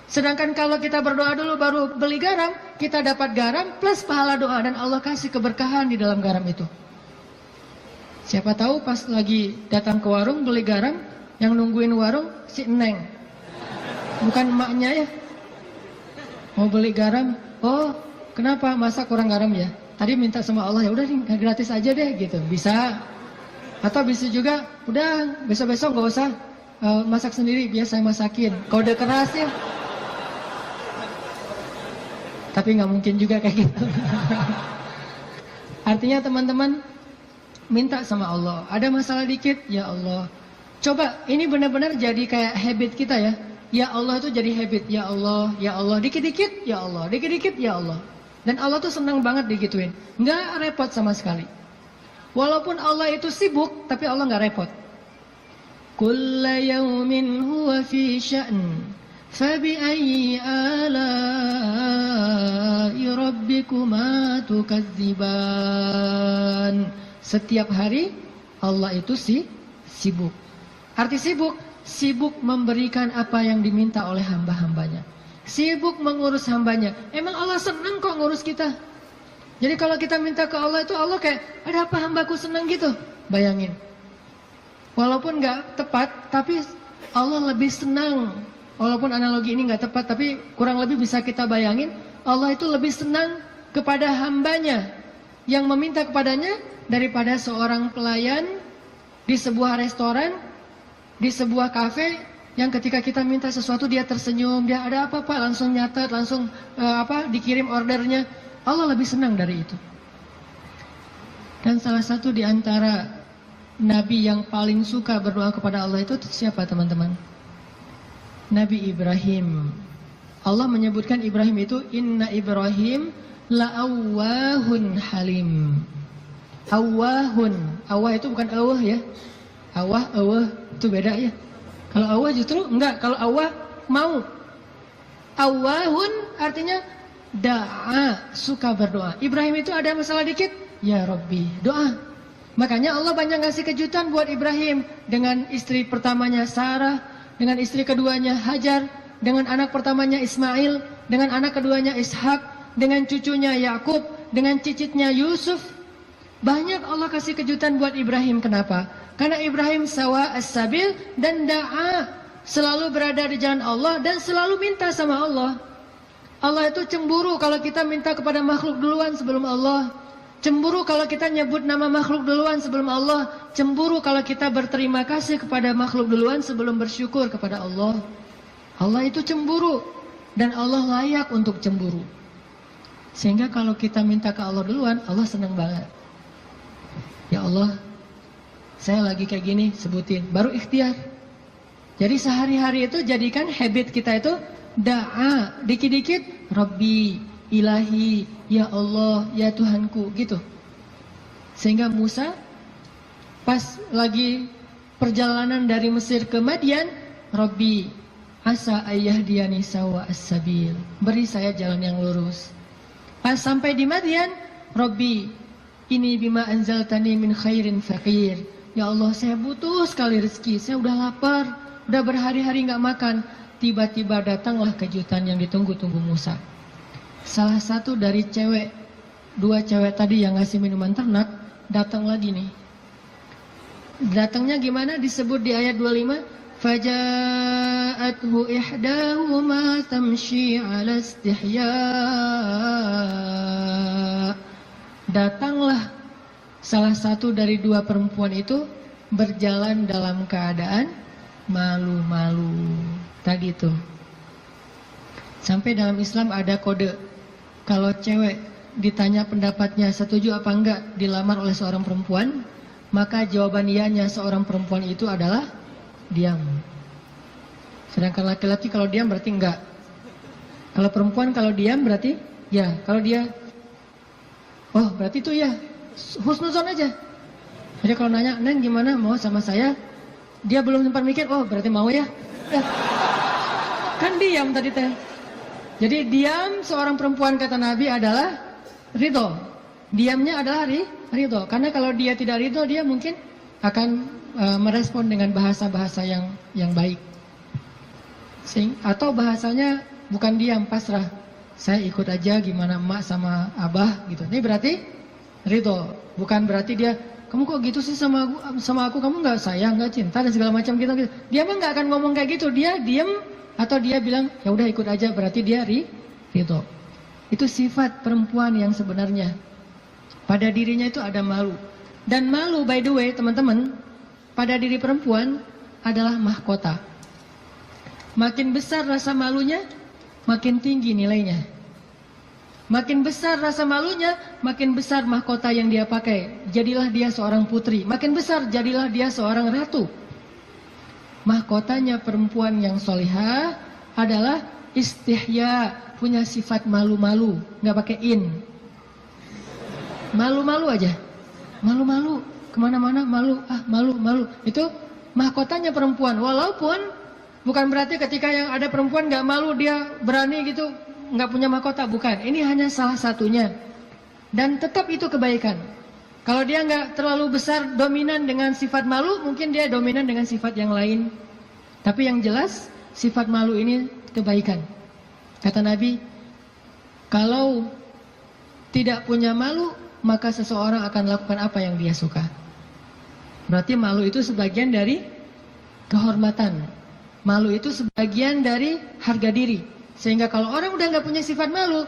Sedangkan kalau kita berdoa dulu baru beli garam, kita dapat garam plus pahala doa dan Allah kasih keberkahan di dalam garam itu. Siapa tahu pas lagi datang ke warung beli garam, yang nungguin warung si Neng. Bukan emaknya ya. Mau beli garam, oh kenapa masak kurang garam ya? Tadi minta sama Allah, ya udah gratis aja deh gitu. Bisa. Atau bisa juga, udah besok-besok gak usah masak sendiri, biar saya masakin. Kode keras ya. Tapi nggak mungkin juga kayak gitu. Artinya teman-teman, minta sama Allah. Ada masalah dikit, ya Allah. Coba, ini benar-benar jadi kayak habit kita ya. Ya Allah itu jadi habit. Ya Allah, ya Allah. Dikit-dikit, ya Allah. Dikit-dikit, ya Allah. Dan Allah tuh senang banget digituin. Nggak repot sama sekali. Walaupun Allah itu sibuk, tapi Allah nggak repot. Kulla yawmin huwa fi sya'n, fabi'ayyi ala'i rabbikuma tukadziban. Setiap hari Allah itu sibuk. Arti sibuk, sibuk memberikan apa yang diminta oleh hamba-hambanya. Sibuk mengurus hambanya. Emang Allah senang kok ngurus kita. Jadi kalau kita minta ke Allah itu Allah kayak, ada apa hambaku senang gitu. Bayangin. Walaupun gak tepat, tapi Allah lebih senang. Walaupun analogi ini gak tepat, tapi kurang lebih bisa kita bayangin. Allah itu lebih senang kepada hambanya yang meminta kepadanya daripada seorang pelayan di sebuah restoran, di sebuah kafe, yang ketika kita minta sesuatu dia tersenyum, dia ada apa Pak, langsung nyatet, langsung dikirim ordernya. Allah lebih senang dari itu. Dan salah satu di antara Nabi yang paling suka berdoa kepada Allah itu siapa teman-teman? Nabi Ibrahim. Allah menyebutkan Ibrahim itu, Inna Ibrahim la'awwahun halim. Awwahun. Awwah itu bukan awah ya. Awah itu beda ya. Kalau awah justru enggak. Kalau awah mau. Awwahun artinya da'a, suka berdoa. Ibrahim itu ada masalah dikit, ya Rabbi, doa. Makanya Allah banyak ngasih kejutan buat Ibrahim. Dengan istri pertamanya Sarah, dengan istri keduanya Hajar, dengan anak pertamanya Ismail, dengan anak keduanya Ishak, dengan cucunya Yakub, dengan cicitnya Yusuf. Banyak Allah kasih kejutan buat Ibrahim. Kenapa? Karena Ibrahim sawa as-sabil dan da'a, selalu berada di jalan Allah dan selalu minta sama Allah. Allah itu cemburu kalau kita minta kepada makhluk duluan sebelum Allah. Cemburu kalau kita nyebut nama makhluk duluan sebelum Allah. Cemburu kalau kita berterima kasih kepada makhluk duluan sebelum bersyukur kepada Allah. Allah itu cemburu dan Allah layak untuk cemburu. Sehingga kalau kita minta ke Allah duluan, Allah senang banget. Ya Allah, saya lagi kayak gini, sebutin, baru ikhtiar. Jadi sehari-hari itu jadikan habit kita itu da'a, dikit-dikit Rabbi, Ilahi, Ya Allah, Ya Tuhanku, gitu. Sehingga Musa pas lagi perjalanan dari Mesir ke Madian, Rabbi, asa ayyahdiyani sawa as-sabil, beri saya jalan yang lurus. Pas sampai di Madian, Rabbi, ini bima anzaltani min khairin faqir. Ya Allah, saya butuh sekali rezeki, saya udah lapar, udah berhari-hari gak makan. Tiba-tiba datanglah kejutan yang ditunggu-tunggu Musa. Salah satu dari dua cewek tadi yang ngasih minuman ternak, datang lagi nih. Datangnya gimana? Disebut di ayat 25. Faja'athu ihdahuma tamshi 'ala istihya. Datanglah salah satu dari dua perempuan itu berjalan dalam keadaan malu-malu. Tadi itu. Sampai dalam Islam ada kode. Kalau cewek ditanya pendapatnya setuju apa enggak dilamar oleh seorang perempuan, maka jawaban iyanya seorang perempuan itu adalah diam. Sedangkan laki-laki kalau diam berarti enggak. Kalau perempuan kalau diam berarti ya. Kalau dia, oh berarti itu ya. Husnuzon aja. Jadi kalau nanya, Neng gimana mau sama saya? Dia belum sempat mikir, oh berarti mau ya. Kan diam tadi teh. Jadi diam seorang perempuan kata Nabi adalah ridho. Diamnya adalah ridho. Karena kalau dia tidak ridho, dia mungkin akan merespon dengan bahasa-bahasa yang baik. Atau bahasanya bukan diam, pasrah. Saya ikut aja gimana emak sama abah gitu. Ini berarti ridho. Bukan berarti dia, kamu kok gitu sih sama aku, kamu nggak sayang, nggak cinta dan segala macam gitu. Dia mah nggak akan ngomong kayak gitu. Dia diam atau dia bilang ya udah ikut aja, berarti dia ridho. Itu sifat perempuan yang sebenarnya. Pada dirinya itu ada malu. Dan malu, by the way teman-teman, pada diri perempuan adalah mahkota. Makin besar rasa malunya, makin tinggi nilainya. Makin besar rasa malunya, makin besar mahkota yang dia pakai. Jadilah dia seorang putri. Makin besar, jadilah dia seorang ratu. Mahkotanya perempuan yang solihah adalah istihya, punya sifat malu-malu, nggak pakai in. Malu-malu aja, malu-malu, kemana-mana malu, malu-malu. Itu mahkotanya perempuan. Walaupun bukan berarti ketika yang ada perempuan nggak malu dia berani gitu, nggak punya mahkota, bukan. Ini hanya salah satunya. Dan tetap itu kebaikan. Kalau dia nggak terlalu besar dominan dengan sifat malu, mungkin dia dominan dengan sifat yang lain. Tapi yang jelas sifat malu ini kebaikan. Kata Nabi, kalau tidak punya malu, maka seseorang akan lakukan apa yang dia suka. Berarti malu itu sebagian dari kehormatan. Malu itu sebagian dari harga diri. Sehingga kalau orang udah nggak punya sifat malu,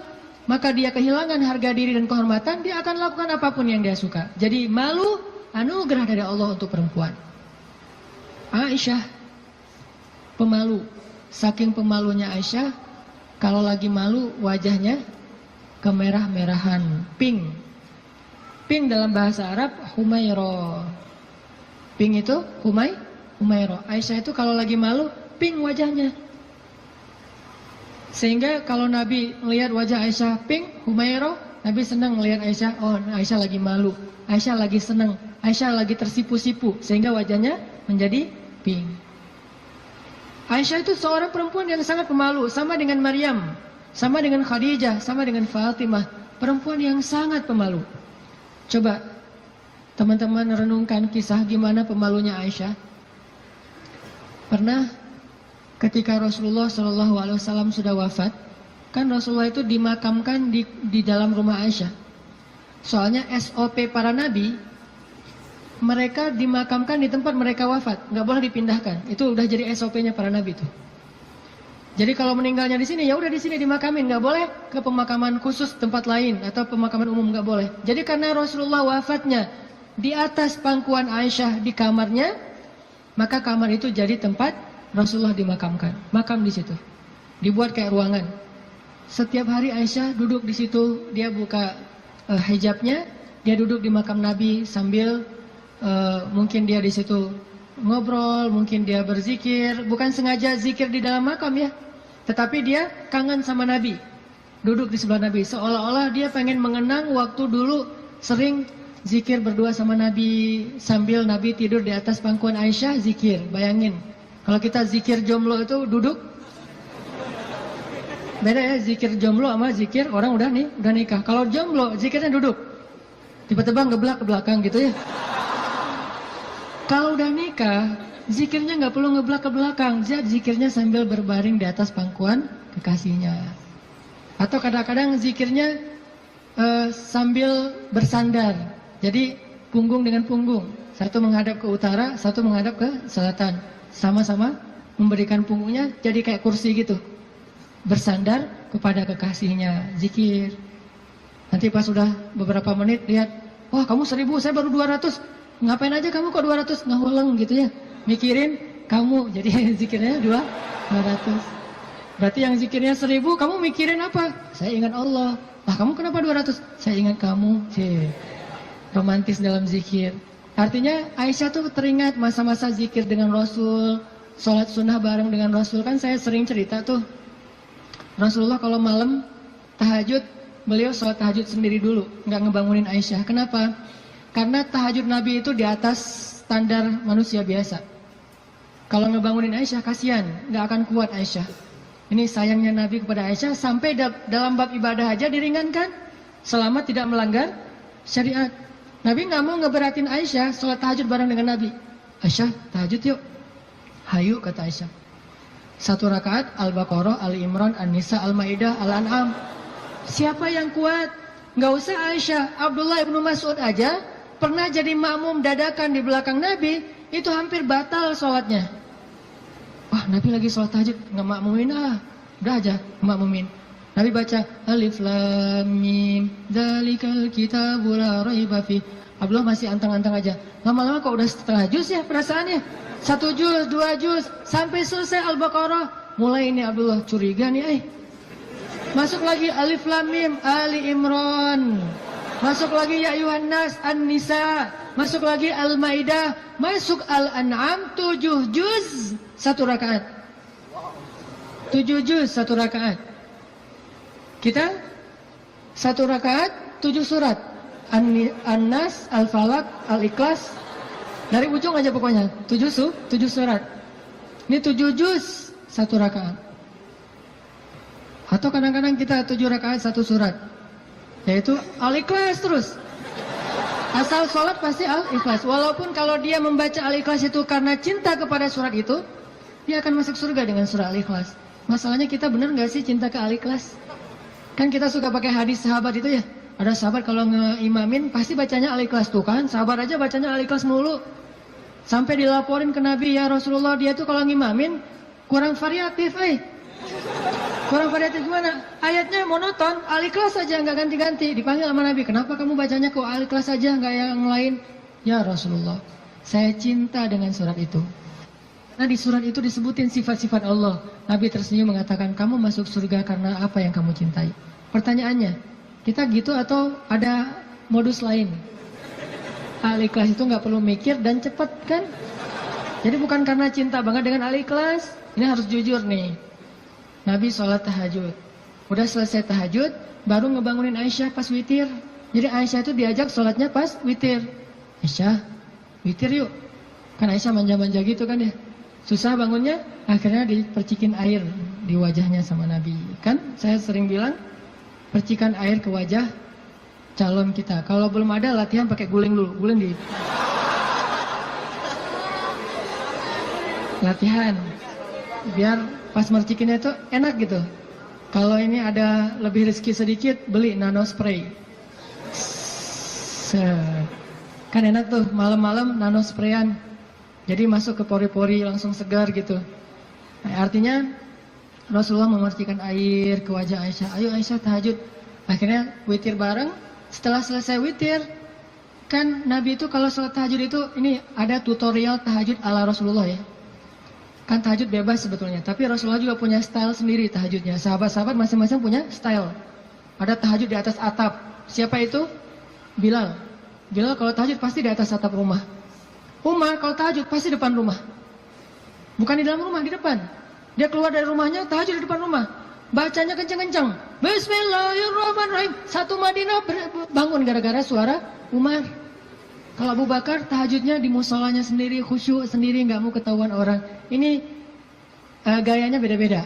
maka dia kehilangan harga diri dan kehormatan, dia akan lakukan apapun yang dia suka. Jadi malu anugerah dari Allah untuk perempuan. Aisyah pemalu. Saking pemalunya Aisyah, kalau lagi malu wajahnya kemerah-merahan, pink. Pink dalam bahasa Arab humairo. Pink itu humairo. Aisyah itu kalau lagi malu pink wajahnya. Sehingga kalau Nabi melihat wajah Aisyah pink, humairo, Nabi senang melihat Aisyah, oh Aisyah lagi malu, Aisyah lagi senang, Aisyah lagi tersipu-sipu, sehingga wajahnya menjadi pink. Aisyah itu seorang perempuan yang sangat pemalu, sama dengan Maryam, sama dengan Khadijah, sama dengan Fatimah, perempuan yang sangat pemalu. Coba teman-teman renungkan kisah gimana pemalunya Aisyah. Pernah ketika Rasulullah SAW sudah wafat, kan Rasulullah itu dimakamkan di dalam rumah Aisyah. Soalnya SOP para nabi, mereka dimakamkan di tempat mereka wafat, nggak boleh dipindahkan. Itu udah jadi SOP-nya para nabi itu. Jadi kalau meninggalnya di sini, ya udah di sini dimakamin, nggak boleh ke pemakaman khusus tempat lain atau pemakaman umum, nggak boleh. Jadi karena Rasulullah wafatnya di atas pangkuan Aisyah di kamarnya, maka kamar itu jadi tempat Rasulullah dimakamkan, makam di situ, dibuat kayak ruangan. Setiap hari Aisyah duduk di situ, dia buka hijabnya, dia duduk di makam Nabi sambil mungkin dia di situ ngobrol, mungkin dia berzikir, bukan sengaja zikir di dalam makam ya, tetapi dia kangen sama Nabi, duduk di sebelah Nabi, seolah-olah dia pengen mengenang waktu dulu sering zikir berdua sama Nabi sambil Nabi tidur di atas pangkuan Aisyah zikir. Bayangin, kalau kita zikir jomblo itu duduk, beda ya zikir jomblo sama zikir orang udah nikah. Kalau jomblo zikirnya duduk, tiba-tiba ngeblak ke belakang gitu ya. Kalau udah nikah, zikirnya nggak perlu ngeblak ke belakang, zikirnya sambil berbaring di atas pangkuan kekasihnya. Atau kadang-kadang zikirnya sambil bersandar, jadi punggung dengan punggung, satu menghadap ke utara, satu menghadap ke selatan, sama-sama memberikan punggungnya jadi kayak kursi gitu, bersandar kepada kekasihnya, zikir. Nanti pas sudah beberapa menit lihat, wah kamu 1000, saya baru 200. Ngapain aja kamu kok 200? Ngaweleng gitu ya, mikirin kamu, jadi zikirnya 200. Berarti yang zikirnya 1000, kamu mikirin apa? Saya ingat Allah. Lah kamu kenapa 200? Saya ingat kamu. Romantis dalam zikir. Artinya Aisyah tuh teringat masa-masa zikir dengan Rasul, sholat sunnah bareng dengan Rasul. Kan saya sering cerita tuh, Rasulullah kalau malam tahajud, beliau sholat tahajud sendiri dulu, nggak ngebangunin Aisyah. Kenapa? Karena tahajud Nabi itu di atas standar manusia biasa. Kalau ngebangunin Aisyah kasihan, nggak akan kuat Aisyah. Ini sayangnya Nabi kepada Aisyah sampai dalam bab ibadah aja diringankan selama tidak melanggar syariat. Nabi nggak mau ngeberatin Aisyah sholat tahajud bareng dengan Nabi. Aisyah tahajud yuk. Hayu kata Aisyah. 1 rakaat Al-Baqarah, Al-Imran, An-Nisa, Al-Maidah, Al-An'am. Siapa yang kuat? Nggak usah Aisyah, Abdullah ibnu Mas'ud aja pernah jadi makmum dadakan di belakang Nabi, itu hampir batal sholatnya. Wah, Nabi lagi sholat tahajud, nggak makmumin udah aja makmumin. Nabi baca Alif Lam Mim, Dzalikal Kitabul La Raiba Fi. Abdullah masih antang-antang aja. Lama-lama kok udah setengah juz ya perasaannya. 1 juz, 2 juz, sampai selesai Al-Baqarah. Mulai ini Abdullah curiga nih, Masuk lagi Alif Lam Mim, Ali Imran. Masuk lagi Ya Ayuhan Nas, An-Nisa. Masuk lagi Al-Maidah. Masuk Al-An'am, 7 juz 1 rakaat. 7 juz 1 rakaat. Kita 1 rakaat 7 surat. An-Nas, Al-Falaq, Al-Ikhlas. Dari ujung aja pokoknya 7 surat. Ini 7 juz 1 rakaat. Atau kadang-kadang kita 7 rakaat 1 surat, yaitu Al-Ikhlas terus. Asal sholat pasti Al-Ikhlas. Walaupun kalau dia membaca Al-Ikhlas itu karena cinta kepada surat itu, dia akan masuk surga dengan surah Al-Ikhlas. Masalahnya kita benar nggak sih cinta ke Al-Ikhlas? Kan kita suka pakai hadis sahabat itu ya. Ada sahabat kalau ngeimamin pasti bacanya Al-Ikhlas tuh kan. Sahabat aja bacanya Al-Ikhlas mulu. Sampai dilaporin ke Nabi, ya Rasulullah dia tuh kalau ngimamin kurang variatif, Kurang variatif gimana? Ayatnya monoton, Al-Ikhlas saja nggak ganti-ganti. Dipanggil sama Nabi, kenapa kamu bacanya kok Al-Ikhlas saja nggak yang lain? Ya Rasulullah, saya cinta dengan surat itu. Nah di surat itu disebutin sifat-sifat Allah. Nabi tersenyum mengatakan, kamu masuk surga karena apa yang kamu cintai. Pertanyaannya, kita gitu atau ada modus lain? Al-Ikhlas itu nggak perlu mikir dan cepat kan? Jadi bukan karena cinta banget dengan Al-Ikhlas. Ini harus jujur nih. Nabi sholat tahajud. Udah selesai tahajud, baru ngebangunin Aisyah pas witir. Jadi Aisyah itu diajak sholatnya pas witir. Aisyah, witir yuk. Kan Aisyah manja-manja gitu kan ya. Susah bangunnya, akhirnya dipercikin air di wajahnya sama Nabi. Kan saya sering bilang, percikan air ke wajah calon kita. Kalau belum ada latihan pakai guling dulu. Guling di latihan. Biar pas mercikinnya itu enak gitu. Kalau ini ada lebih rezeki sedikit, beli nano spray. Kan enak tuh malam-malam nano sprayan. Jadi masuk ke pori-pori langsung segar gitu. Nah, artinya Rasulullah memercikan air ke wajah Aisyah. Ayo Aisyah tahajud. Akhirnya witir bareng. Setelah selesai witir, kan Nabi itu kalau sholat tahajud itu ini ada tutorial tahajud ala Rasulullah ya. Kan tahajud bebas sebetulnya, tapi Rasulullah juga punya style sendiri tahajudnya. Sahabat-sahabat masing-masing punya style. Ada tahajud di atas atap. Siapa itu? Bilal. Bilal kalau tahajud pasti di atas atap rumah. Umar kalau tahajud pasti depan rumah. Bukan di dalam rumah, di depan. Dia keluar dari rumahnya, tahajud di depan rumah. Bacanya kenceng-kenceng. Bismillahirrahmanirrahim. Satu Madinah bangun gara-gara suara Umar. Kalau Abu Bakar tahajudnya di musolanya sendiri, khusyuk sendiri, nggak mau ketahuan orang. Ini gayanya beda-beda.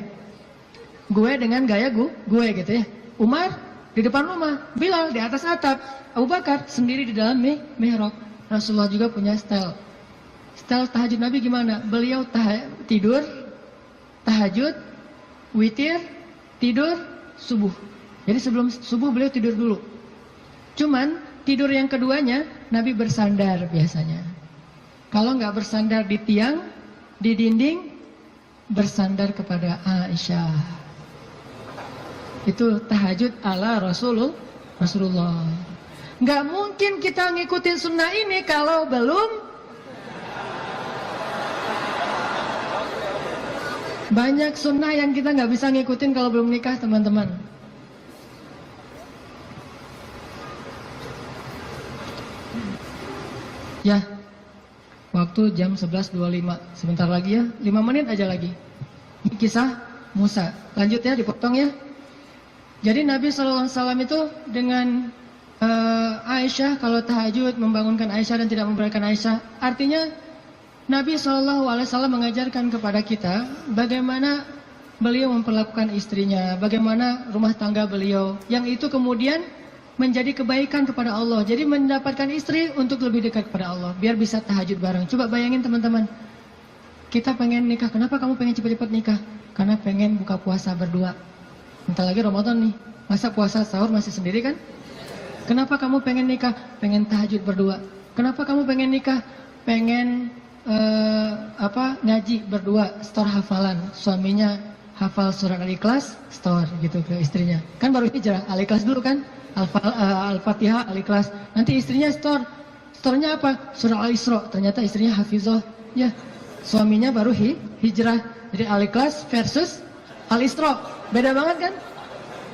Gue dengan gaya gue gitu ya. Umar di depan rumah, Bilal di atas atap, Abu Bakar sendiri di dalam mihrab. Rasulullah juga punya style. Style tahajud Nabi gimana? Beliau tidur, tahajud, witir, tidur, subuh. Jadi sebelum subuh beliau tidur dulu. Cuman tidur yang keduanya Nabi bersandar biasanya. Kalau nggak bersandar di tiang, di dinding, bersandar kepada Aisyah. Itu tahajud ala Rasulullah. Nggak mungkin kita ngikutin sunnah ini kalau belum banyak sunnah yang kita nggak bisa ngikutin kalau belum nikah teman-teman. Ya, waktu jam 11.25. Sebentar lagi ya, 5 menit aja lagi. Ini kisah Musa. Lanjut ya, dipotong ya. Jadi Nabi SAW itu dengan Aisyah, kalau tahajud membangunkan Aisyah dan tidak membiarkan Aisyah. Artinya Nabi SAW mengajarkan kepada kita bagaimana beliau memperlakukan istrinya, bagaimana rumah tangga beliau, yang itu kemudian menjadi kebaikan kepada Allah. Jadi mendapatkan istri untuk lebih dekat kepada Allah, biar bisa tahajud bareng. Coba bayangin teman-teman, kita pengen nikah, kenapa kamu pengen cepat-cepat nikah? Karena pengen buka puasa berdua. Bentar lagi Ramadan nih, masa puasa sahur masih sendiri kan? Kenapa kamu pengen nikah? Pengen tahajud berdua. Kenapa kamu pengen nikah? Pengen ngaji berdua, store hafalan. Suaminya hafal surat Al-Ikhlas, store gitu ke istrinya. Kan baru hijrah, Al-Ikhlas dulu kan? Al-Fatihah, Al-Ikhlas. Nanti istrinya store. Store-nya apa? Surah Al-Isra. Ternyata istrinya hafizah. Ya, suaminya baru hijrah. Jadi Al-Ikhlas versus Al-Isra. Beda banget kan?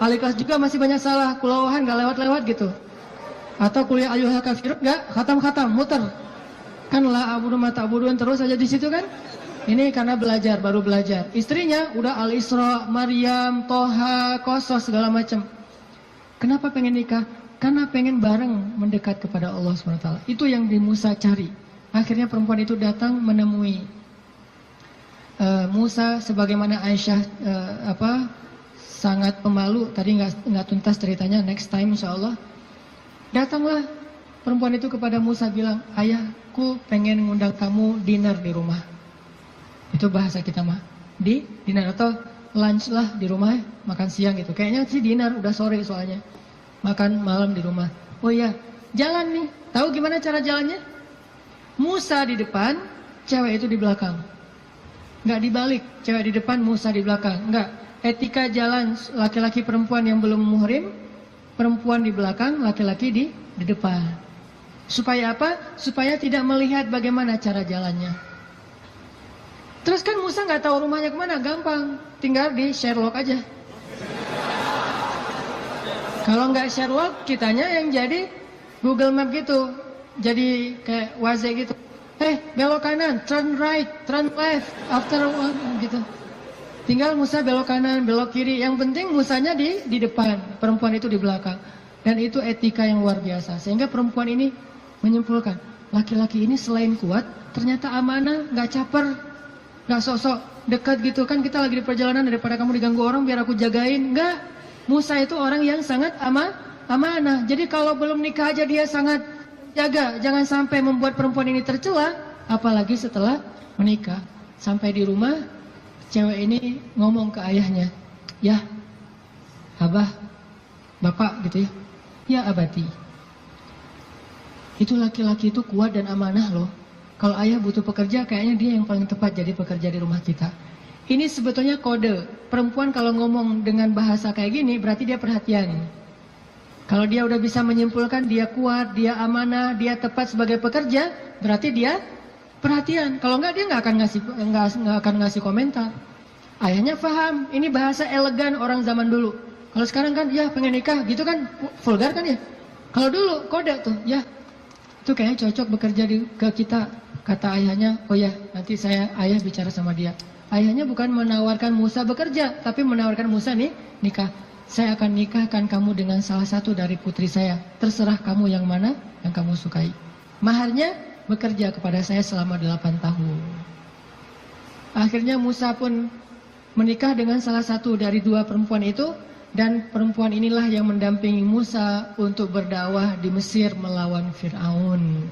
Al-Ikhlas juga masih banyak salah, kulawahan gak lewat-lewat gitu. Atau kuliah ayyuhal kafirun gak khatam-khatam, muter. Kan la abudu mata abuduan terus aja di situ kan? Ini karena belajar, baru belajar. Istrinya udah Al-Isra, Maryam, Toha, Qasas segala macam. Kenapa pengen nikah? Karena pengen bareng mendekat kepada Allah SWT. Itu yang di Musa cari. Akhirnya perempuan itu datang menemui Musa, sebagaimana Aisyah sangat pemalu, tadi nggak tuntas ceritanya, next time insya Allah. Datanglah perempuan itu kepada Musa bilang, ayahku pengen ngundang kamu dinner di rumah. Itu bahasa kita mah, di dinner atau lunch lah di rumah, makan siang gitu. Kayaknya sih dinner, udah sore soalnya, makan malam di rumah. Oh iya, jalan nih, tahu gimana cara jalannya? Musa di depan, cewek itu di belakang. Nggak dibalik, cewek di depan, Musa di belakang, nggak. Etika jalan laki-laki perempuan yang belum muhrim, perempuan di belakang, laki-laki di depan. Supaya apa? Supaya tidak melihat bagaimana cara jalannya. Terus kan Musa nggak tahu rumahnya kemana, gampang, tinggal di Sherlock aja. Kalau nggak Sherlock, kitanya yang jadi Google Map gitu, jadi kayak Waze gitu. Belok kanan, turn right, turn left, after one gitu. Tinggal Musa belok kanan, belok kiri. Yang penting Musanya di depan, perempuan itu di belakang. Dan itu etika yang luar biasa. Sehingga perempuan ini menyimpulkan, laki-laki ini selain kuat, ternyata amanah, nggak caper, nggak sok-sok dekat gitu. Kan kita lagi di perjalanan, daripada kamu diganggu orang biar aku jagain. Nggak. Musa itu orang yang sangat amanah. Jadi kalau belum nikah aja dia sangat jaga. Jangan sampai membuat perempuan ini tercela, apalagi setelah menikah. Sampai di rumah, cewek ini ngomong ke ayahnya, ya abah, bapak gitu ya, ya abati. Itu laki-laki itu kuat dan amanah loh. Kalau ayah butuh pekerja, kayaknya dia yang paling tepat jadi pekerja di rumah kita. Ini sebetulnya kode. Perempuan kalau ngomong dengan bahasa kayak gini, berarti dia perhatian. Kalau dia udah bisa menyimpulkan dia kuat, dia amanah, dia tepat sebagai pekerja, berarti dia perhatian. Kalau enggak dia nggak akan ngasih komentar. Ayahnya paham, ini bahasa elegan orang zaman dulu. Kalau sekarang kan, ya pengen nikah gitu kan, vulgar kan ya. Kalau dulu kode tuh, ya itu kayaknya cocok bekerja ke kita. Kata ayahnya, oh ya nanti ayah bicara sama dia. Ayahnya bukan menawarkan Musa bekerja, tapi menawarkan Musa nih nikah. Saya akan nikahkan kamu dengan salah satu dari putri saya. Terserah kamu yang mana yang kamu sukai. Maharnya bekerja kepada saya selama 8 tahun. Akhirnya Musa pun menikah dengan salah satu dari 2 perempuan itu. Dan perempuan inilah yang mendampingi Musa untuk berdakwah di Mesir melawan Fir'aun.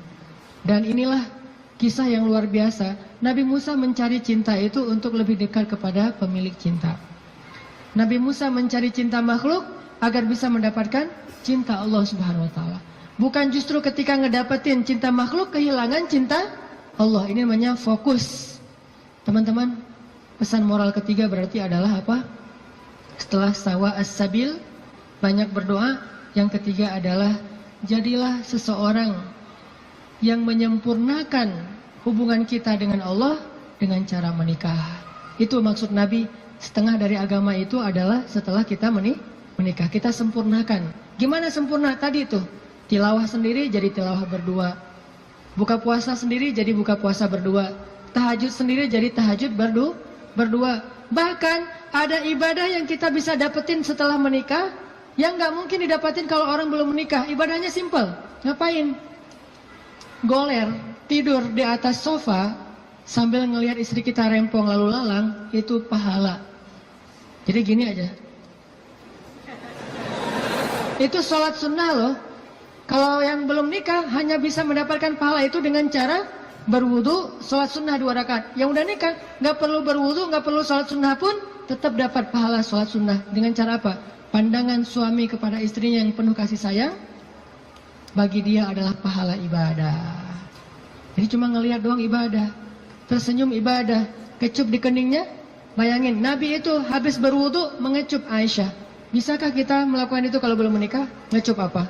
Dan inilah kisah yang luar biasa. Nabi Musa mencari cinta itu untuk lebih dekat kepada pemilik cinta. Nabi Musa mencari cinta makhluk agar bisa mendapatkan cinta Allah Subhanahu wa taala. Bukan justru ketika ngedapetin cinta makhluk kehilangan cinta Allah. Ini namanya fokus. Teman-teman, pesan moral ketiga berarti adalah apa? Setelah sawa as-sabil, banyak berdoa. Yang ketiga adalah jadilah seseorang yang menyempurnakan hubungan kita dengan Allah dengan cara menikah. Itu maksud Nabi. Setengah dari agama itu adalah setelah kita menikah, kita sempurnakan. Gimana sempurna? Tadi tuh, tilawah sendiri jadi tilawah berdua. Buka puasa sendiri jadi buka puasa berdua. Tahajud sendiri jadi tahajud berdua. Bahkan ada ibadah yang kita bisa dapetin setelah menikah yang nggak mungkin didapetin kalau orang belum menikah. Ibadahnya simple. Ngapain? Goler, tidur di atas sofa sambil ngelihat istri kita rempong lalu lalang, itu pahala. Jadi gini aja. Itu sholat sunnah loh. Kalau yang belum nikah hanya bisa mendapatkan pahala itu dengan cara berwudu, sholat sunnah 2 rakaat. Yang udah nikah nggak perlu berwudu, nggak perlu sholat sunnah pun tetap dapat pahala sholat sunnah. Dengan cara apa? Pandangan suami kepada istrinya yang penuh kasih sayang, bagi dia adalah pahala ibadah. Jadi cuma ngelihat doang ibadah, tersenyum ibadah, kecup di keningnya. Bayangin, Nabi itu habis berwudu mengecup Aisyah. Bisakah kita melakukan itu kalau belum menikah? Ngecup apa?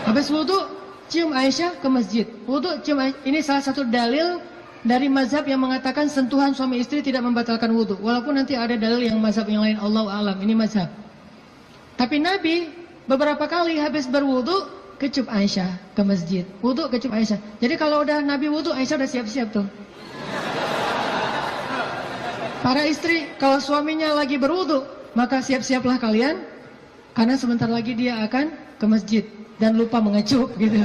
Habis wudu, cium Aisyah ke masjid. Wudu, cium Aisyah. Ini salah satu dalil dari mazhab yang mengatakan sentuhan suami istri tidak membatalkan wudu. Walaupun nanti ada dalil yang mazhab yang lain, Allahu a'lam. Ini mazhab. Tapi Nabi beberapa kali habis berwudu kecup Aisyah ke masjid. Wudu kecup Aisyah. Jadi kalau udah Nabi wudu, Aisyah udah siap-siap tuh. Para istri, kalau suaminya lagi berwudu, maka siap-siaplah kalian, karena sebentar lagi dia akan ke masjid dan lupa mengecup gitu.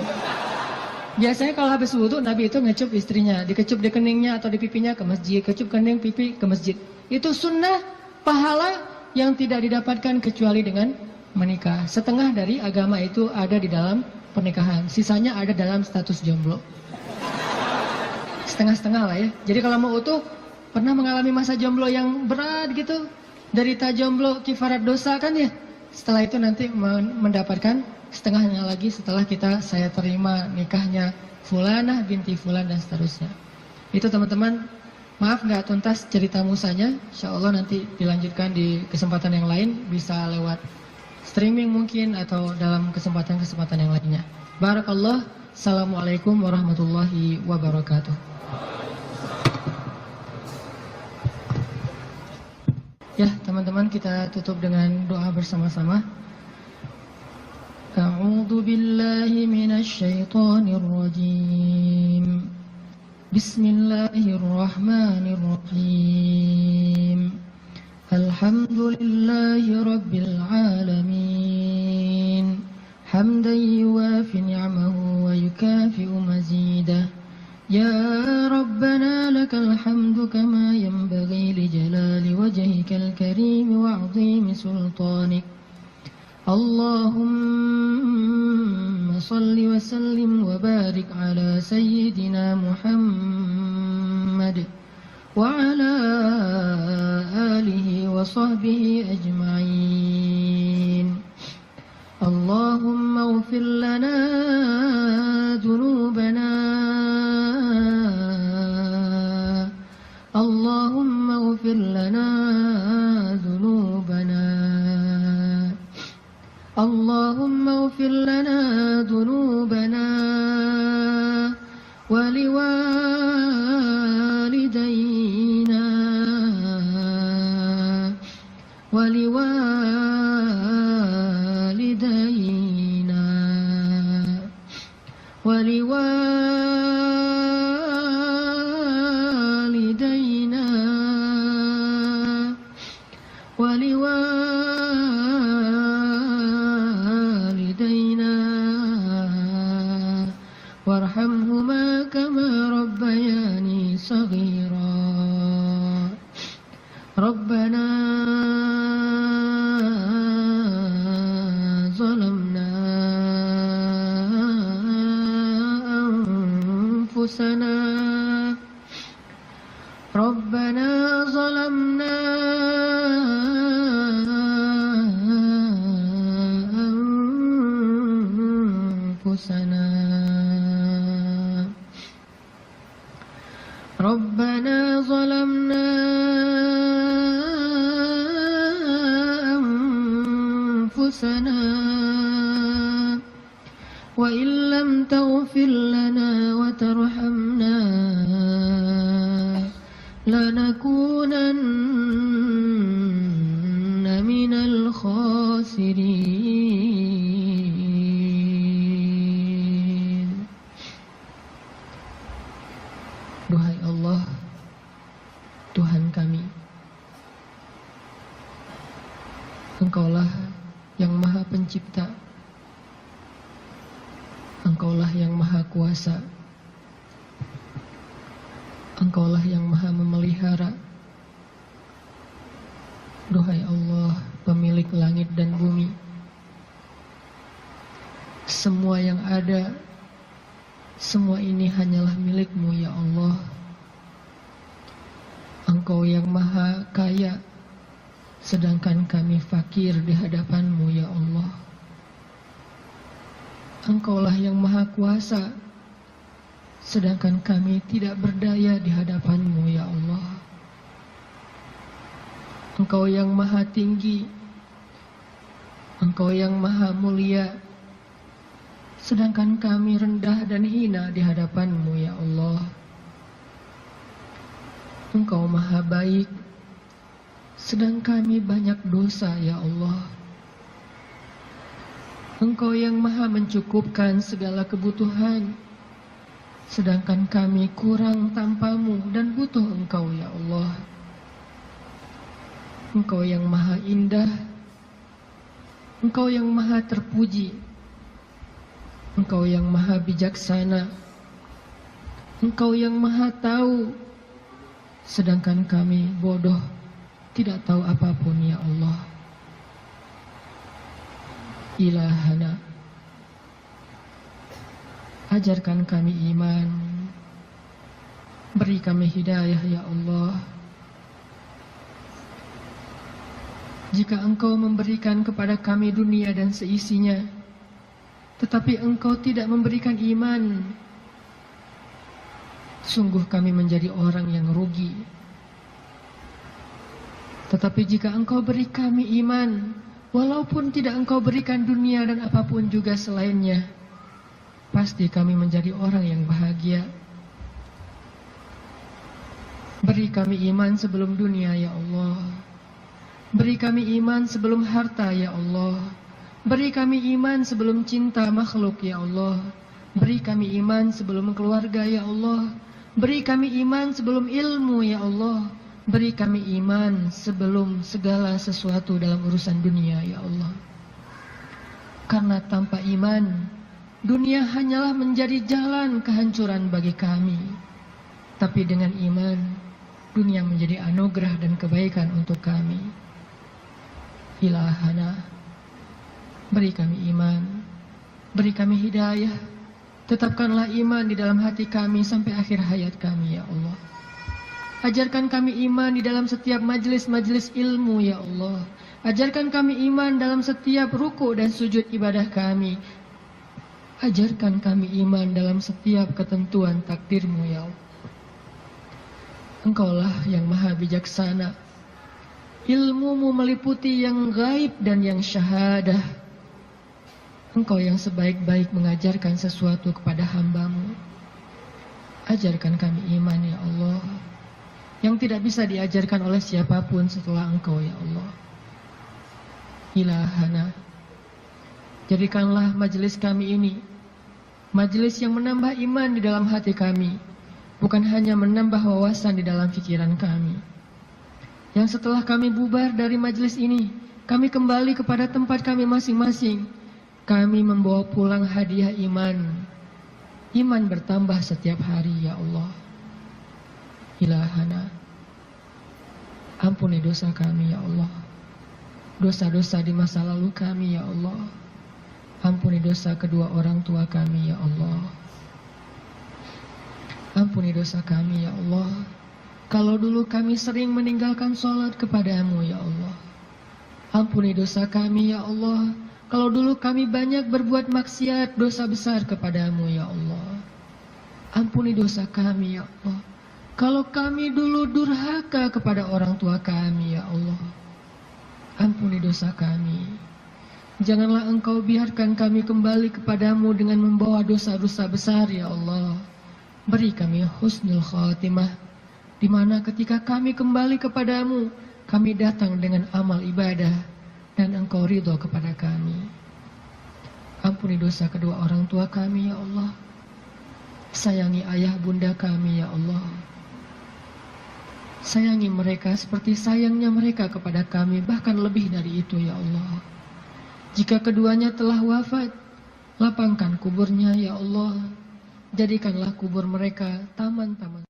Biasanya kalau habis wudu Nabi itu ngecup istrinya, dikecup di keningnya atau di pipinya ke masjid, kecup kening pipi ke masjid. Itu sunnah pahala yang tidak didapatkan kecuali dengan menikah. Setengah dari agama itu ada di dalam pernikahan, sisanya ada dalam status jomblo. Setengah-setengah lah ya. Jadi kalau mau utuh, pernah mengalami masa jomblo yang berat gitu, derita jomblo kifarat dosa kan ya. Setelah itu nanti mendapatkan setengahnya lagi setelah saya terima nikahnya Fulanah binti Fulan dan seterusnya. Itu teman-teman, maaf nggak tuntas cerita musanya. Insya Allah nanti dilanjutkan di kesempatan yang lain, bisa lewat streaming mungkin atau dalam kesempatan-kesempatan yang lainnya. Barakallah. Assalamualaikum warahmatullahi wabarakatuh. Ya teman-teman, kita tutup dengan doa bersama-sama. A'udzu billahi minasy syaithanir rajim. Bismillahirrahmanirrahim. Alhamdulillahi rabbil alamin. Hamdan yuwafi ni'amahu wa yukafi'u mazidah. Ya Rabbana lakal hamdu kama yanbaghi li jalali wajhikal karim wa 'azimi sultanik. Allahumma salli wa sallim wa barik ala sayyidina Muhammad wa ala alihi wa sahbihi ajma'in. Allahumma ighfir lana dhunubana. Allahumma ighfir lana dhunubana. Allahumma ighfir lana dhunubana wa liwalidayna wa liwalidayna wa liwalidayna wa liwalidayna warhamhuma kama rabbayani saghira. Rabbana zalamna anfusana. Rabbana zalamna anfusana. Rabbana zalamna anfusana wa illam taghfir lana wa tarhamna lanakunanna minal khasirin. Duhai Allah, Tuhan kami, Engkaulah yang Maha Pencipta, Engkaulah yang Maha Kuasa, Engkaulah yang Maha Memelihara, Duhai Allah, pemilik langit dan bumi, semua yang ada, semua ini hanyalah milik-Mu ya Allah. Engkau yang maha kaya, sedangkan kami fakir di hadapan-Mu ya Allah. Engkaulah yang maha kuasa, sedangkan kami tidak berdaya di hadapan-Mu ya Allah. Engkau yang maha tinggi, Engkau yang maha mulia, sedangkan kami rendah dan hina di hadapan-Mu ya Allah. Engkau maha baik, sedang kami banyak dosa ya Allah. Engkau yang maha mencukupkan segala kebutuhan, sedangkan kami kurang tanpa-Mu dan butuh Engkau ya Allah. Engkau yang maha indah, Engkau yang maha terpuji, Engkau yang maha bijaksana, Engkau yang maha tahu, sedangkan kami bodoh, tidak tahu apapun ya Allah. Ilahana, ajarkan kami iman, beri kami hidayah ya Allah. Jika Engkau memberikan kepada kami dunia dan seisinya, tetapi Engkau tidak memberikan iman, sungguh kami menjadi orang yang rugi. Tetapi jika Engkau beri kami iman, walaupun tidak Engkau berikan dunia dan apapun juga selainnya, pasti kami menjadi orang yang bahagia. Beri kami iman sebelum dunia ya Allah. Beri kami iman sebelum harta ya Allah. Beri kami iman sebelum cinta makhluk ya Allah. Beri kami iman sebelum keluarga ya Allah. Beri kami iman sebelum ilmu ya Allah. Beri kami iman sebelum segala sesuatu dalam urusan dunia ya Allah. Karena tanpa iman, dunia hanyalah menjadi jalan kehancuran bagi kami. Tapi dengan iman, dunia menjadi anugerah dan kebaikan untuk kami. Ilahana, beri kami iman, beri kami hidayah, tetapkanlah iman di dalam hati kami sampai akhir hayat kami ya Allah. Ajarkan kami iman di dalam setiap majelis-majelis ilmu ya Allah. Ajarkan kami iman dalam setiap ruku dan sujud ibadah kami. Ajarkan kami iman dalam setiap ketentuan takdir-Mu ya Allah. Engkaulah yang maha bijaksana. Ilmu-Mu meliputi yang gaib dan yang syahadah. Engkau yang sebaik-baik mengajarkan sesuatu kepada hamba-Mu. Ajarkan kami iman ya Allah, yang tidak bisa diajarkan oleh siapapun setelah Engkau ya Allah. Ilahana, jadikanlah majelis kami ini majelis yang menambah iman di dalam hati kami, bukan hanya menambah wawasan di dalam pikiran kami. Yang setelah kami bubar dari majelis ini, kami kembali kepada tempat kami masing-masing. Kami membawa pulang hadiah iman. Iman bertambah setiap hari ya Allah. Ilahana, ampuni dosa kami ya Allah. Dosa-dosa di masa lalu kami ya Allah. Ampuni dosa kedua orang tua kami ya Allah. Ampuni dosa kami ya Allah. Kalau dulu kami sering meninggalkan sholat kepada-Mu ya Allah. Ampuni dosa kami ya Allah. Kalau dulu kami banyak berbuat maksiat, dosa besar kepada-Mu ya Allah. Ampuni dosa kami ya Allah. Kalau kami dulu durhaka kepada orang tua kami ya Allah. Ampuni dosa kami. Janganlah Engkau biarkan kami kembali kepada-Mu dengan membawa dosa-dosa besar ya Allah. Beri kami husnul khatimah, di mana ketika kami kembali kepada-Mu, kami datang dengan amal ibadah dan Engkau ridho kepada kami. Ampuni dosa kedua orang tua kami ya Allah. Sayangi ayah bunda kami ya Allah. Sayangi mereka seperti sayangnya mereka kepada kami, bahkan lebih dari itu ya Allah. Jika keduanya telah wafat, lapangkan kuburnya ya Allah. Jadikanlah kubur mereka taman-taman